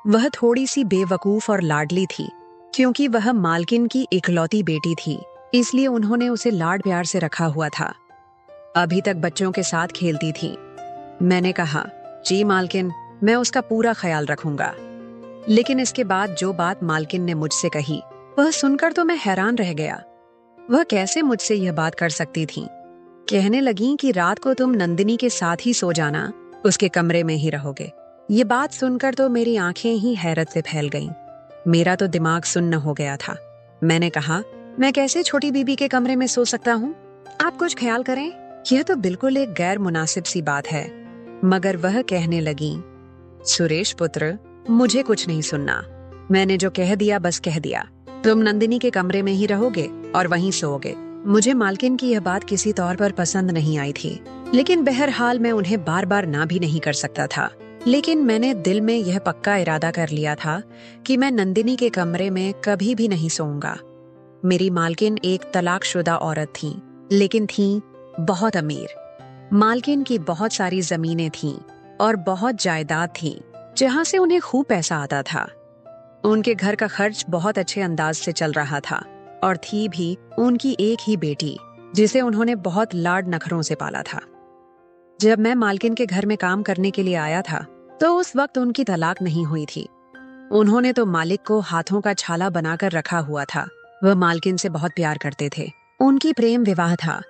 वह थोड़ी सी बेवकूफ और लाडली थी, क्योंकि वह मालकिन की इकलौती बेटी थी, इसलिए उन्होंने उसे लाड प्यार से रखा हुआ था। अभी तक बच्चों के साथ खेलती थी। मैंने कहा, जी मालकिन, मैं उसका पूरा ख्याल रखूंगा। लेकिन इसके बाद जो बात मालकिन ने मुझसे कही, वह सुनकर तो मैं हैरान रह गया। वह कैसे मुझसे यह बात कर सकती थी? कहने लगी कि रात को तुम नंदिनी के साथ ही सो जाना, उसके कमरे में ही रहोगे। ये बात सुनकर तो मेरी आंखें ही हैरत से फैल गईं। मेरा तो दिमाग सुन्न हो गया था। मैंने कहा, मैं कैसे छोटी बीबी के कमरे में सो सकता हूँ? आप कुछ ख्याल करें, यह तो बिल्कुल एक गैर मुनासिब सी बात है। मगर वह कहने लगी, सुरेश पुत्र, मुझे कुछ नहीं सुनना। मैंने जो कह दिया बस कह दिया। तुम नंदिनी के कमरे में ही रहोगे और वहीं सोओगे। मुझे मालकिन की यह बात किसी तौर पर पसंद नहीं आई थी, लेकिन बहरहाल मैं उन्हें बार बार ना भी नहीं कर सकता था। लेकिन मैंने दिल में यह पक्का इरादा कर लिया था कि मैं नंदिनी के कमरे में कभी भी नहीं सोऊंगा। मेरी मालकिन एक तलाकशुदा औरत थी, लेकिन थी बहुत अमीर। मालकिन की बहुत सारी जमीनें थीं और बहुत जायदाद थी, जहां से उन्हें खूब पैसा आता था। उनके घर का खर्च बहुत अच्छे अंदाज से चल रहा था और थी भी उनकी एक ही बेटी, जिसे उन्होंने बहुत लाड नखरों से पाला था। जब मैं मालकिन के घर में काम करने के लिए आया था, तो उस वक्त उनकी तलाक नहीं हुई थी। उन्होंने तो मालिक को हाथों का छाला बनाकर रखा हुआ था। वह मालकिन से बहुत प्यार करते थे। उनकी प्रेम विवाह था।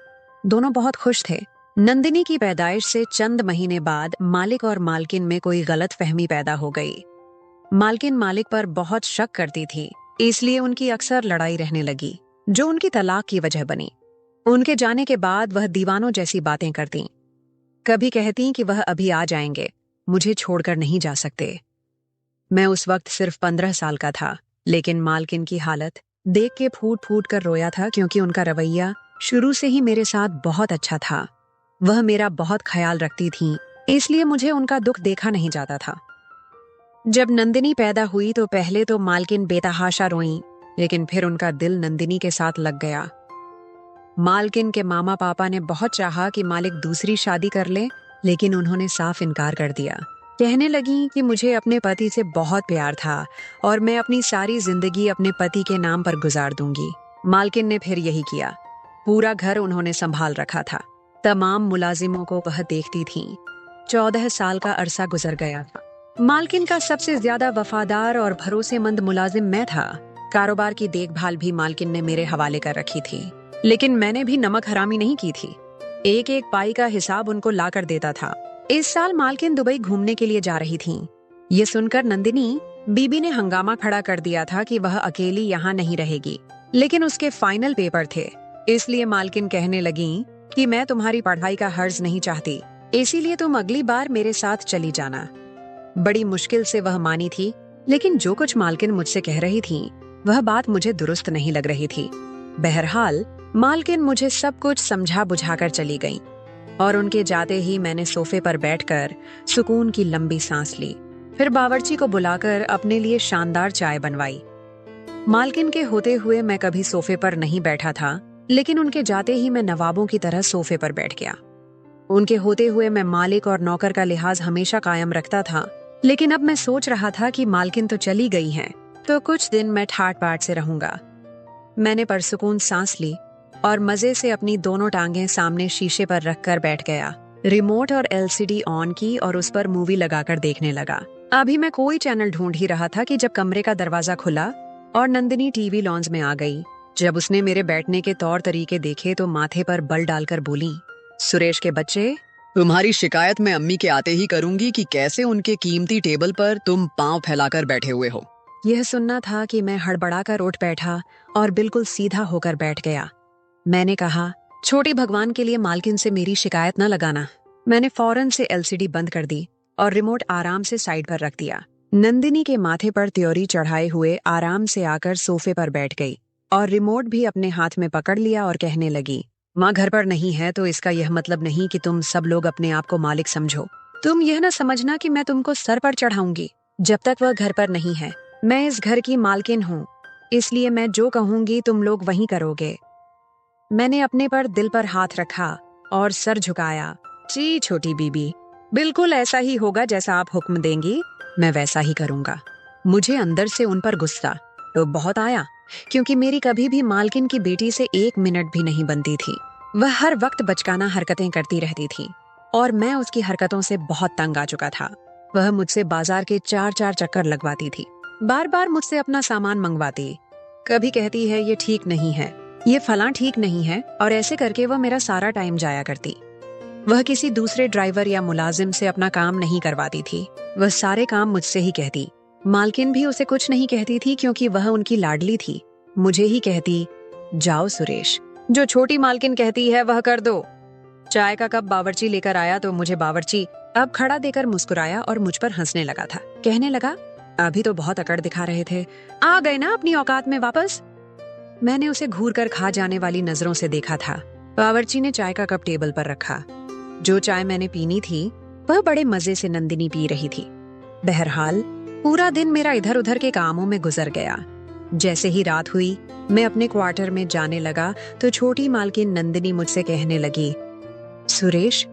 दोनों बहुत खुश थे। नंदिनी की पैदाइश से चंद महीने बाद मालिक और मालकिन में कोई गलत फहमी पैदा हो गई। मालकिन मालिक पर बहुत शक करती थी, इसलिए उनकी अक्सर लड़ाई रहने लगी, जो उनकी तलाक की वजह बनी। उनके जाने के बाद वह दीवानों जैसी बातें करती। कभी कहती कि वह अभी आ जाएंगे, मुझे छोड़कर नहीं जा सकते। मैं उस वक्त सिर्फ 15 साल का था, लेकिन मालकिन की हालत देख के फूट फूट कर रोया था, क्योंकि उनका रवैया शुरू से ही मेरे साथ बहुत अच्छा था। वह मेरा बहुत ख्याल रखती थीं, इसलिए मुझे उनका दुख देखा नहीं जाता था। जब नंदिनी पैदा हुई तो पहले तो मालकिन बेतहाशा रोईं, लेकिन फिर उनका दिल नंदिनी के साथ लग गया। मालकिन के मामा पापा ने बहुत चाहा कि मालिक दूसरी शादी कर ले, लेकिन उन्होंने साफ इनकार कर दिया। कहने लगी कि मुझे अपने पति से बहुत प्यार था और मैं अपनी सारी जिंदगी अपने पति के नाम पर गुजार दूंगी। मालकिन ने फिर यही किया। पूरा घर उन्होंने संभाल रखा था। तमाम मुलाजिमों को वह देखती थीं। 14 साल का अरसा गुजर गया था। मालकिन का सबसे ज्यादा वफादार और भरोसेमंद मुलाजिम मैं था। कारोबार की देखभाल भी मालकिन ने मेरे हवाले कर रखी थी, लेकिन मैंने भी नमक हरामी नहीं की थी। एक एक पाई का हिसाब उनको ला कर देता था। इस साल मालकिन दुबई घूमने के लिए जा रही थीं। ये सुनकर नंदिनी बीबी ने हंगामा खड़ा कर दिया था कि वह अकेली यहाँ नहीं रहेगी, लेकिन उसके फाइनल पेपर थे, इसलिए मालकिन कहने लगी कि मैं तुम्हारी पढ़ाई का हर्ज नहीं चाहती, इसीलिए तुम अगली बार मेरे साथ चली जाना। बड़ी मुश्किल से वह मानी थी, लेकिन जो कुछ मालकिन मुझसे कह रही थी वह बात मुझे दुरुस्त नहीं लग रही थी। बहरहाल मालकिन मुझे सब कुछ समझा बुझाकर चली गईं और उनके जाते ही मैंने सोफे पर बैठकर सुकून की लंबी सांस ली। फिर बावर्ची को बुलाकर अपने लिए शानदार चाय बनवाई। मालकिन के होते हुए मैं कभी सोफे पर नहीं बैठा था, लेकिन उनके जाते ही मैं नवाबों की तरह सोफे पर बैठ गया। उनके होते हुए मैं मालिक और नौकर का लिहाज हमेशा कायम रखता था, लेकिन अब मैं सोच रहा था कि मालकिन तो चली गई हैं, तो कुछ दिन मैं ठाट बाट से रहूंगा। मैंने परसुकून सांस ली और मजे से अपनी दोनों टांगें सामने शीशे पर रखकर बैठ गया। रिमोट और एलसीडी ऑन की और उस पर मूवी लगाकर देखने लगा। अभी मैं कोई चैनल ढूंढ ही रहा था कि जब कमरे का दरवाजा खुला और नंदिनी टीवी लॉन्च में आ गई। जब उसने मेरे बैठने के तौर तरीके देखे तो माथे पर बल डालकर बोली, सुरेश के बच्चे, तुम्हारी शिकायत मैं अम्मी के आते ही करूंगी कि कैसे उनके कीमती टेबल पर तुम पांव फैलाकर बैठे हुए हो। यह सुनना था कि मैं हड़बड़ाकर उठ बैठा और बिल्कुल सीधा होकर बैठ गया। मैंने कहा, छोटी भगवान के लिए मालकिन से मेरी शिकायत न लगाना। मैंने फौरन से एलसीडी बंद कर दी और रिमोट आराम से साइड पर रख दिया। नंदिनी के माथे पर त्योरी चढ़ाए हुए आराम से आकर सोफे पर बैठ गई और रिमोट भी अपने हाथ में पकड़ लिया और कहने लगी, माँ घर पर नहीं है तो इसका यह मतलब नहीं कि तुम सब लोग अपने आप को मालिक समझो। तुम यह न समझना कि मैं तुमको सर पर चढ़ाऊंगी। जब तक वह घर पर नहीं है, मैं इस घर की मालकिन हूँ, इसलिए मैं जो कहूंगी तुम लोग वही करोगे। मैंने अपने पर दिल पर हाथ रखा और सर झुकाया। जी छोटी बीबी, बिल्कुल ऐसा ही होगा जैसा आप हुक्म देंगी, मैं वैसा ही करूंगा। मुझे अंदर से उन पर गुस्सा तो बहुत आया, क्योंकि मेरी कभी भी मालकिन की बेटी से एक मिनट भी नहीं बनती थी। वह हर वक्त बचकाना हरकतें करती रहती थी और मैं उसकी हरकतों से बहुत तंग आ चुका था। वह मुझसे बाजार के 4-4 चक्कर लगवाती थी, बार बार मुझसे अपना सामान मंगवाती। कभी कहती है ये ठीक नहीं है, ये फलां ठीक नहीं है, और ऐसे करके वह मेरा सारा टाइम जाया करती। वह किसी दूसरे ड्राइवर या मुलाजिम से अपना काम नहीं करवाती थी, वह सारे काम मुझसे ही कहती। मालकिन भी उसे कुछ नहीं कहती थी क्योंकि वह उनकी लाडली थी। मुझे ही कहती, जाओ सुरेश, जो छोटी मालकिन कहती है वह कर दो। चाय का कप बावर्ची लेकर आया तो मुझे बावर्ची अब खड़ा देकर मुस्कुराया और मुझ पर हंसने लगा था। कहने लगा, अभी तो बहुत अकड़ दिखा रहे थे, आ गए ना अपनी औकात में वापस। मैंने उसे घूर कर खा जाने वाली नजरों से देखा था। बावर्ची ने चाय का कप टेबल पर रखा। जो चाय मैंने पीनी थी वह बड़े मजे से नंदिनी पी रही थी। बहरहाल पूरा दिन मेरा इधर उधर के कामों में गुजर गया। जैसे ही रात हुई, मैं अपने क्वार्टर में जाने लगा तो छोटी मालकिन नंदिनी मुझसे कहने लगी, सुरेश,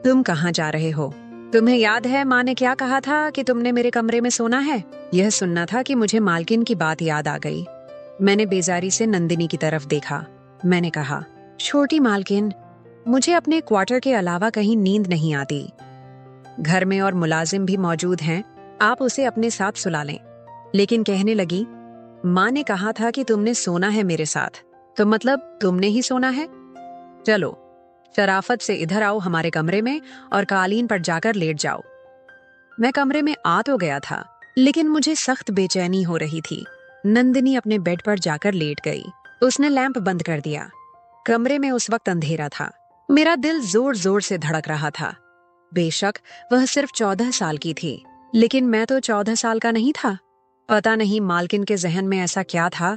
तुम कहाँ जा रहे हो? तुम्हें याद है माँ ने क्या कहा था कि तुमने मेरे कमरे में सोना है? यह सुनना था कि मुझे मालकिन की बात याद आ गई। मैंने बेजारी से नंदिनी की तरफ देखा। मैंने कहा, छोटी मालकिन, मुझे अपने क्वार्टर के अलावा कहीं नींद नहीं आती। घर में और मुलाजिम भी मौजूद हैं, आप उसे अपने साथ सुला लें। लेकिन कहने लगी, माँ ने कहा था कि तुमने सोना है मेरे साथ, तो मतलब तुमने ही सोना है? चलो, शराफत से इधर आओ हमारे कमरे में और कालीन पर जाकर लेट जाओ। मैं कमरे में आ तो गया था, लेकिन मुझे सख्त बेचैनी हो रही थी। नंदिनी अपने बेड पर जाकर लेट गई। उसने लैंप बंद कर दिया। कमरे में उस वक्त अंधेरा था। मेरा दिल जोर जोर से धड़क रहा था। बेशक वह सिर्फ 14 साल की थी, लेकिन मैं तो 14 साल का नहीं था। पता नहीं मालकिन के जहन में ऐसा क्या था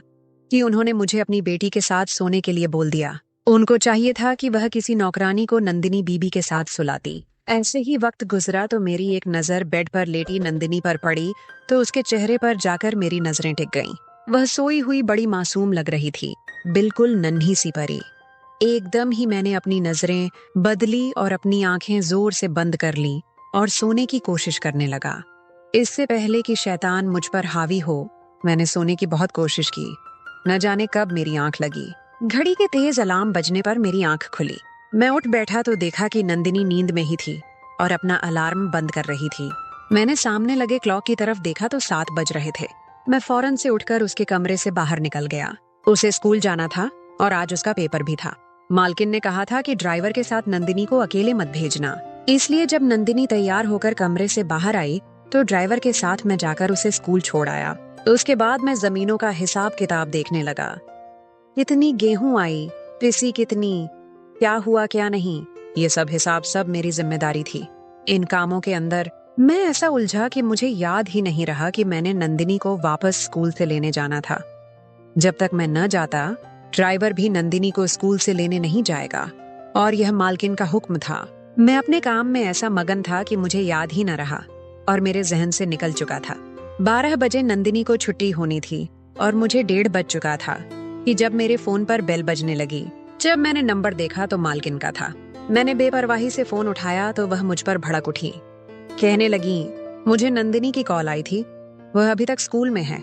कि उन्होंने मुझे अपनी बेटी के साथ सोने के लिए बोल दिया। उनको चाहिए था कि वह किसी नौकरानी को नंदिनी बीबी के साथ सुलाती। ऐसे ही वक्त गुजरा तो मेरी एक नजर बेड पर लेटी नंदिनी पर पड़ी तो उसके चेहरे पर जाकर मेरी नजरें टिक गईं। वह सोई हुई बड़ी मासूम लग रही थी, बिल्कुल नन्ही सी परी। एकदम ही मैंने अपनी नजरें बदली और अपनी आंखें जोर से बंद कर ली और सोने की कोशिश करने लगा। इससे पहले कि शैतान मुझ पर हावी हो, मैंने सोने की बहुत कोशिश की। न जाने कब मेरी आंख लगी। घड़ी के तेज अलार्म बजने पर मेरी आंख खुली। मैं उठ बैठा तो देखा कि नंदिनी नींद में ही थी और अपना अलार्म बंद कर रही थी। मैंने सामने लगे क्लॉक की तरफ देखा तो 7 बज रहे थे। मैं फौरन से उठकर उसके कमरे से बाहर निकल गया। उसे स्कूल जाना था और आज उसका पेपर भी था। मालकिन ने कहा था कि ड्राइवर के साथ नंदिनी को अकेले मत भेजना। इसलिए जब नंदिनी तैयार होकर कमरे से बाहर आई तो ड्राइवर के साथ मैं जाकर उसे स्कूल छोड़ आया। तो उसके बाद मैं जमीनों का हिसाब किताब देखने लगा। कितनी गेहूं आई, पिसी कितनी, क्या हुआ क्या नहीं, ये सब हिसाब सब मेरी जिम्मेदारी थी। इन कामों के अंदर मैं ऐसा उलझा कि मुझे याद ही नहीं रहा कि मैंने नंदिनी को वापस स्कूल से लेने जाना था। जब तक मैं न जाता ड्राइवर भी नंदिनी को स्कूल से लेने नहीं जाएगा, और यह मालकिन का हुक्म था। मैं अपने काम में ऐसा मगन था कि मुझे याद ही न रहा और मेरे जहन से निकल चुका था। 12 बजे नंदिनी को छुट्टी होनी थी और मुझे 1:30 बज चुका था कि जब मेरे फोन पर बेल बजने लगी। जब मैंने नंबर देखा तो मालकिन का था। मैंने बेपरवाही से फोन उठाया तो वह मुझ पर भड़क उठी। कहने लगी, मुझे नंदिनी की कॉल आई थी, वह अभी तक स्कूल में है,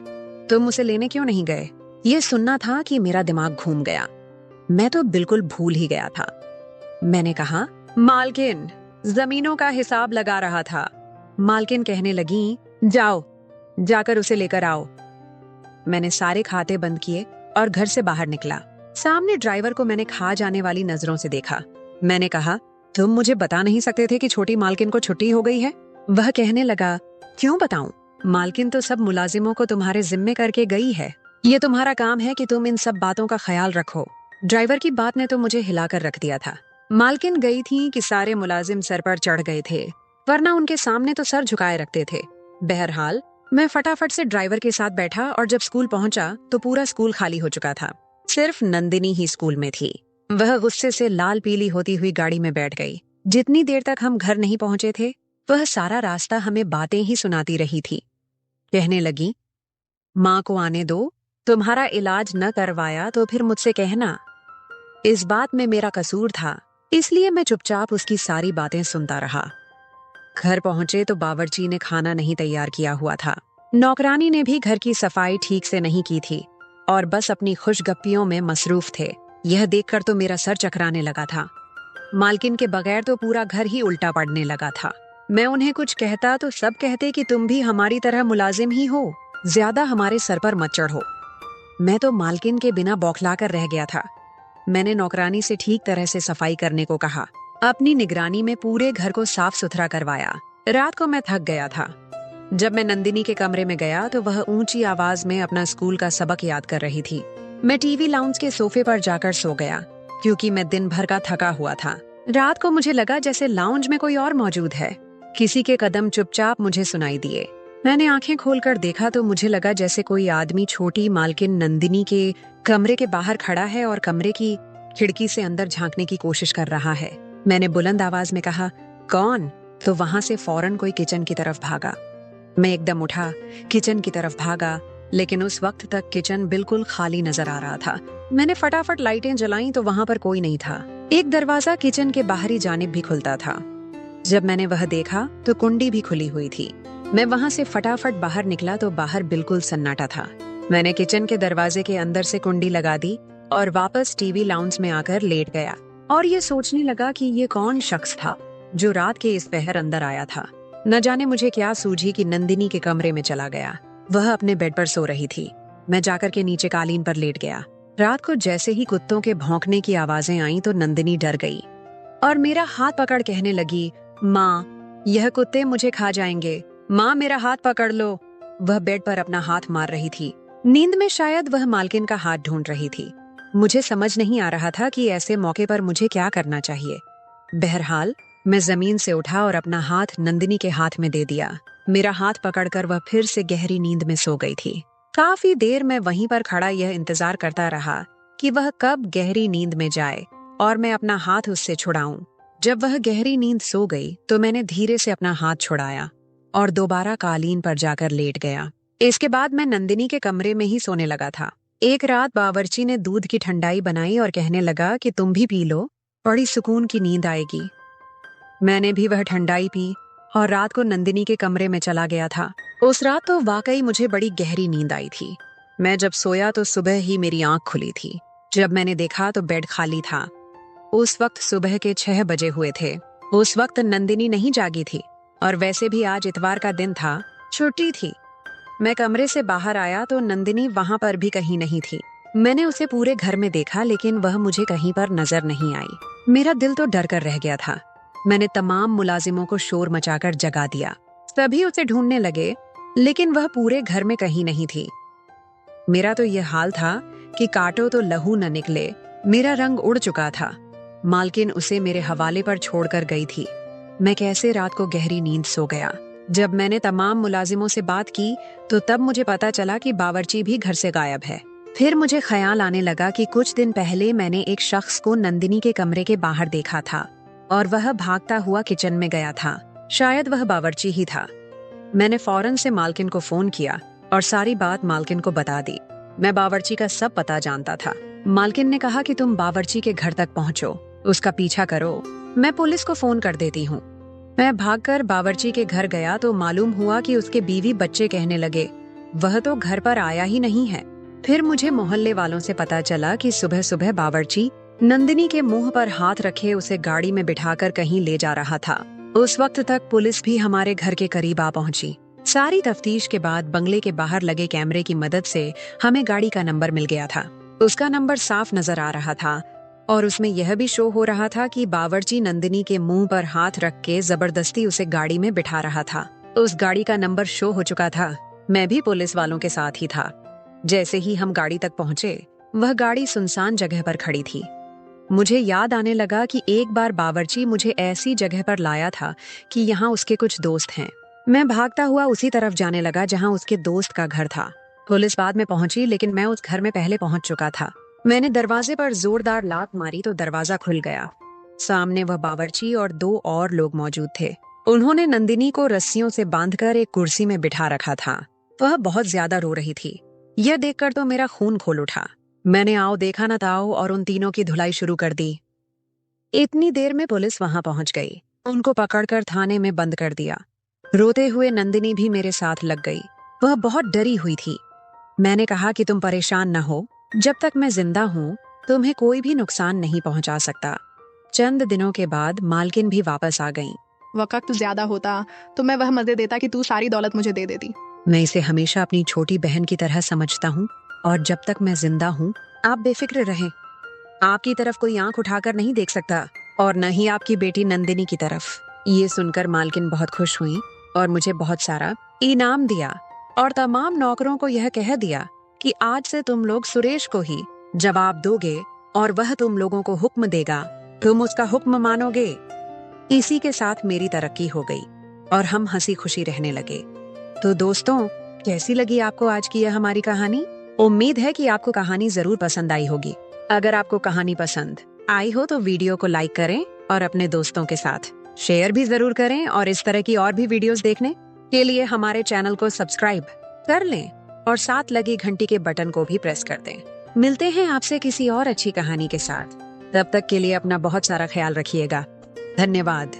तुम उसे लेने क्यों नहीं गए? ये सुनना था कि मेरा दिमाग घूम गया। मैं तो बिल्कुल भूल ही गया था। मैंने कहा, मालकिन जमीनों का हिसाब लगा रहा था। मालकिन कहने लगी, जाओ जाकर उसे लेकर आओ। मैंने सारे खाते बंद किए और घर से बाहर निकला। सामने ड्राइवर को मैंने खा जाने वाली नजरों से देखा। मैंने कहा, तुम मुझे बता नहीं सकते थे कि छोटी मालकिन को छुट्टी हो गई है? वह कहने लगा, क्यों बताऊं? मालकिन तो सब मुलाजिमों को तुम्हारे जिम्मे करके गई है। ये तुम्हारा काम है कि तुम इन सब बातों का ख्याल रखो। ड्राइवर की बात ने तो मुझे हिलाकर रख दिया था। मालकिन गई थी कि सारे मुलाजिम सर पर चढ़ गए थे, वरना उनके सामने तो सर झुकाए रखते थे। बहरहाल मैं फटाफट से ड्राइवर के साथ बैठा और जब स्कूल पहुंचा तो पूरा स्कूल खाली हो चुका था। सिर्फ नंदिनी ही स्कूल में थी। वह गुस्से से लाल पीली होती हुई गाड़ी में बैठ गई। जितनी देर तक हम घर नहीं पहुंचे थे वह सारा रास्ता हमें बातें ही सुनाती रही थी। कहने लगी, माँ को आने दो, तुम्हारा इलाज न करवाया तो फिर मुझसे कहना। इस बात में मेरा कसूर था, इसलिए मैं चुपचाप उसकी सारी बातें सुनता रहा। घर पहुंचे तो बावर्ची ने खाना नहीं तैयार किया हुआ था। नौकरानी ने भी घर की सफाई ठीक से नहीं की थी और बस अपनी खुशगप्पियों में मसरूफ थे। यह देखकर तो मेरा सर चकराने लगा था। मालकिन के बगैर तो पूरा घर ही उल्टा पड़ने लगा था। मैं उन्हें कुछ कहता तो सब कहते कि तुम भी हमारी तरह मुलाजिम ही हो, ज्यादा हमारे सर पर मत चढ़ो। मैं तो मालकिन के बिना बौखला कर रह गया था। मैंने नौकरानी से ठीक तरह से सफाई करने को कहा। अपनी निगरानी में पूरे घर को साफ सुथरा करवाया। रात को मैं थक गया था। जब मैं नंदिनी के कमरे में गया तो वह ऊंची आवाज में अपना स्कूल का सबक याद कर रही थी। मैं टीवी लाउंज के सोफे पर जाकर सो गया क्योंकि मैं दिन भर का थका हुआ था। रात को मुझे लगा जैसे लाउंज में कोई और मौजूद है। किसी के कदम चुपचाप मुझे सुनाई दिए। मैंने आंखें खोलकर देखा तो मुझे लगा जैसे कोई आदमी छोटी मालकिन नंदिनी के कमरे के बाहर खड़ा है और कमरे की खिड़की से अंदर झांकने की कोशिश कर रहा है। मैंने बुलंद आवाज में कहा, कौन? तो वहां से फौरन कोई किचन की तरफ भागा। मैं एकदम उठा, किचन की तरफ भागा, लेकिन उस वक्त तक किचन बिल्कुल खाली नजर आ रहा था। मैंने फटाफट लाइटें जलाईं तो वहां पर कोई नहीं था। एक दरवाजा किचन के बाहरी जानिब भी खुलता था। जब मैंने वह देखा तो कुंडी भी खुली हुई थी। मैं वहां से फटाफट बाहर निकला तो बाहर बिल्कुल सन्नाटा था। मैंने किचन के दरवाजे के अंदर से कुंडी लगा दी और वापस टीवी लाउंज में आकर लेट गया और ये सोचने लगा कि ये कौन शख्स था जो रात के इस पहर अंदर आया था। न जाने मुझे क्या सूझी कि नंदिनी के कमरे में चला गया। वह अपने बेड पर सो रही थी। मैं जाकर के नीचे कालीन पर लेट गया। रात को जैसे ही कुत्तों के भौंकने की आवाजें आईं तो नंदिनी डर गई और मेरा हाथ पकड़ कहने लगी, माँ, यह कुत्ते मुझे खा जाएंगे, माँ मेरा हाथ पकड़ लो। वह बेड पर अपना हाथ मार रही थी। नींद में शायद वह मालकिन का हाथ ढूंढ रही थी। मुझे समझ नहीं आ रहा था कि ऐसे मौके पर मुझे क्या करना चाहिए। बहरहाल मैं जमीन से उठा और अपना हाथ नंदिनी के हाथ में दे दिया। मेरा हाथ पकड़कर वह फिर से गहरी नींद में सो गई थी। काफी देर मैं वहीं पर खड़ा यह इंतजार करता रहा कि वह कब गहरी नींद में जाए और मैं अपना हाथ उससे छुड़ाऊं। जब वह गहरी नींद सो गई तो मैंने धीरे से अपना हाथ छुड़ाया और दोबारा कालीन पर जाकर लेट गया। इसके बाद मैं नंदिनी के कमरे में ही सोने लगा था। एक रात बावर्ची ने दूध की ठंडाई बनाई और कहने लगा कि तुम भी पी लो, बड़ी सुकून की नींद आएगी। मैंने भी वह ठंडाई पी और रात को नंदिनी के कमरे में चला गया था। उस रात तो वाकई मुझे बड़ी गहरी नींद आई थी। मैं जब सोया तो सुबह ही मेरी आंख खुली थी। जब मैंने देखा तो बेड खाली था। उस वक्त सुबह के 6 बजे हुए थे। उस वक्त नंदिनी नहीं जागी थी और वैसे भी आज इतवार का दिन था, छुट्टी थी। मैं कमरे से बाहर आया तो नंदिनी वहां पर भी कहीं नहीं थी। मैंने उसे पूरे घर में देखा, लेकिन वह मुझे कहीं पर नजर नहीं आई। मेरा दिल तो डर कर रह गया था। मैंने तमाम मुलाजिमों को शोर मचाकर जगा दिया। सभी उसे ढूंढने लगे, लेकिन वह पूरे घर में कहीं नहीं थी। मेरा तो यह हाल था कि काटो तो लहू न निकले। मेरा रंग उड़ चुका था। मालकिन उसे मेरे हवाले पर छोड़कर गई थी। मैं कैसे रात को गहरी नींद सो गया। जब मैंने तमाम मुलाजिमों से बात की तो तब मुझे पता चला कि बावर्ची भी घर से गायब है। फिर मुझे ख्याल आने लगा कि कुछ दिन पहले मैंने एक शख्स को नंदिनी के कमरे के बाहर देखा था और वह भागता हुआ किचन में गया था। शायद वह बावर्ची ही था। मैंने फौरन से मालकिन को फोन किया और सारी बात मालकिन को बता दी। मैं बावर्ची का सब पता जानता था। मालकिन ने कहा कि तुम बावर्ची के घर तक पहुंचो, उसका पीछा करो, मैं पुलिस को फोन कर देती हूँ। मैं भागकर बावर्ची के घर गया तो मालूम हुआ कि उसके बीवी बच्चे कहने लगे वह तो घर पर आया ही नहीं है। फिर मुझे मोहल्ले वालों से पता चला कि सुबह सुबह बावर्ची नंदिनी के मुंह पर हाथ रखे उसे गाड़ी में बिठाकर कहीं ले जा रहा था। उस वक्त तक पुलिस भी हमारे घर के करीब आ पहुंची। सारी तफ्तीश के बाद बंगले के बाहर लगे कैमरे की मदद से हमें गाड़ी का नंबर मिल गया था। उसका नंबर साफ नजर आ रहा था और उसमें यह भी शो हो रहा था कि बावर्ची नंदिनी के मुंह पर हाथ रख के जबरदस्ती उसे गाड़ी में बिठा रहा था। उस गाड़ी का नंबर शो हो चुका था। मैं भी पुलिस वालों के साथ ही था। जैसे ही हम गाड़ी तक पहुंचे, वह गाड़ी सुनसान जगह पर खड़ी थी। मुझे याद आने लगा कि एक बार बावर्ची मुझे ऐसी जगह पर लाया था कि यहाँ उसके कुछ दोस्त हैं। मैं भागता हुआ उसी तरफ जाने लगा जहाँ उसके दोस्त का घर था। पुलिस बाद में पहुंची, लेकिन मैं उस घर में पहले पहुंच चुका था। मैंने दरवाजे पर जोरदार लात मारी तो दरवाजा खुल गया। सामने वह बावर्ची और 2 और लोग मौजूद थे। उन्होंने नंदिनी को रस्सियों से बांधकर एक कुर्सी में बिठा रखा था। वह बहुत ज्यादा रो रही थी। यह देखकर तो मेरा खून खोल उठा। मैंने आओ देखा न ताओ और उन तीनों की धुलाई शुरू कर दी। इतनी देर में पुलिस वहां पहुंच गई। उनको पकड़कर थाने में बंद कर दिया। रोते हुए नंदिनी भी मेरे साथ लग गई। वह बहुत डरी हुई थी। मैंने कहा कि तुम परेशान न हो, जब तक मैं जिंदा हूँ तुम्हें कोई भी नुकसान नहीं पहुंचा सकता। चंद दिनों के बाद मालकिन भी वापस आ गईं। वक्त ज्यादा होता तो मैं वह मजे देता कि तू सारी दौलत मुझे दे देती। मैं इसे हमेशा अपनी छोटी बहन की तरह समझता हूँ और जब तक मैं जिंदा हूँ आप बेफिक्र रहें। आपकी तरफ कोई आंख उठाकर नहीं देख सकता और न ही आपकी बेटी नंदिनी की तरफ। ये सुनकर मालकिन बहुत खुश हुई और मुझे बहुत सारा इनाम दिया और तमाम नौकरों को यह कह दिया कि आज से तुम लोग सुरेश को ही जवाब दोगे और वह तुम लोगों को हुक्म देगा, तुम उसका हुक्म मानोगे। इसी के साथ मेरी तरक्की हो गई और हम हंसी खुशी रहने लगे। तो दोस्तों, कैसी लगी आपको आज की यह हमारी कहानी? उम्मीद है कि आपको कहानी जरूर पसंद आई होगी। अगर आपको कहानी पसंद आई हो तो वीडियो को लाइक करें और अपने दोस्तों के साथ शेयर भी जरूर करें और इस तरह की और भी वीडियोस देखने के लिए हमारे चैनल को सब्सक्राइब कर लें और साथ लगी घंटी के बटन को भी प्रेस कर दें। मिलते हैं आपसे किसी और अच्छी कहानी के साथ। तब तक के लिए अपना बहुत सारा ख्याल रखिएगा। धन्यवाद।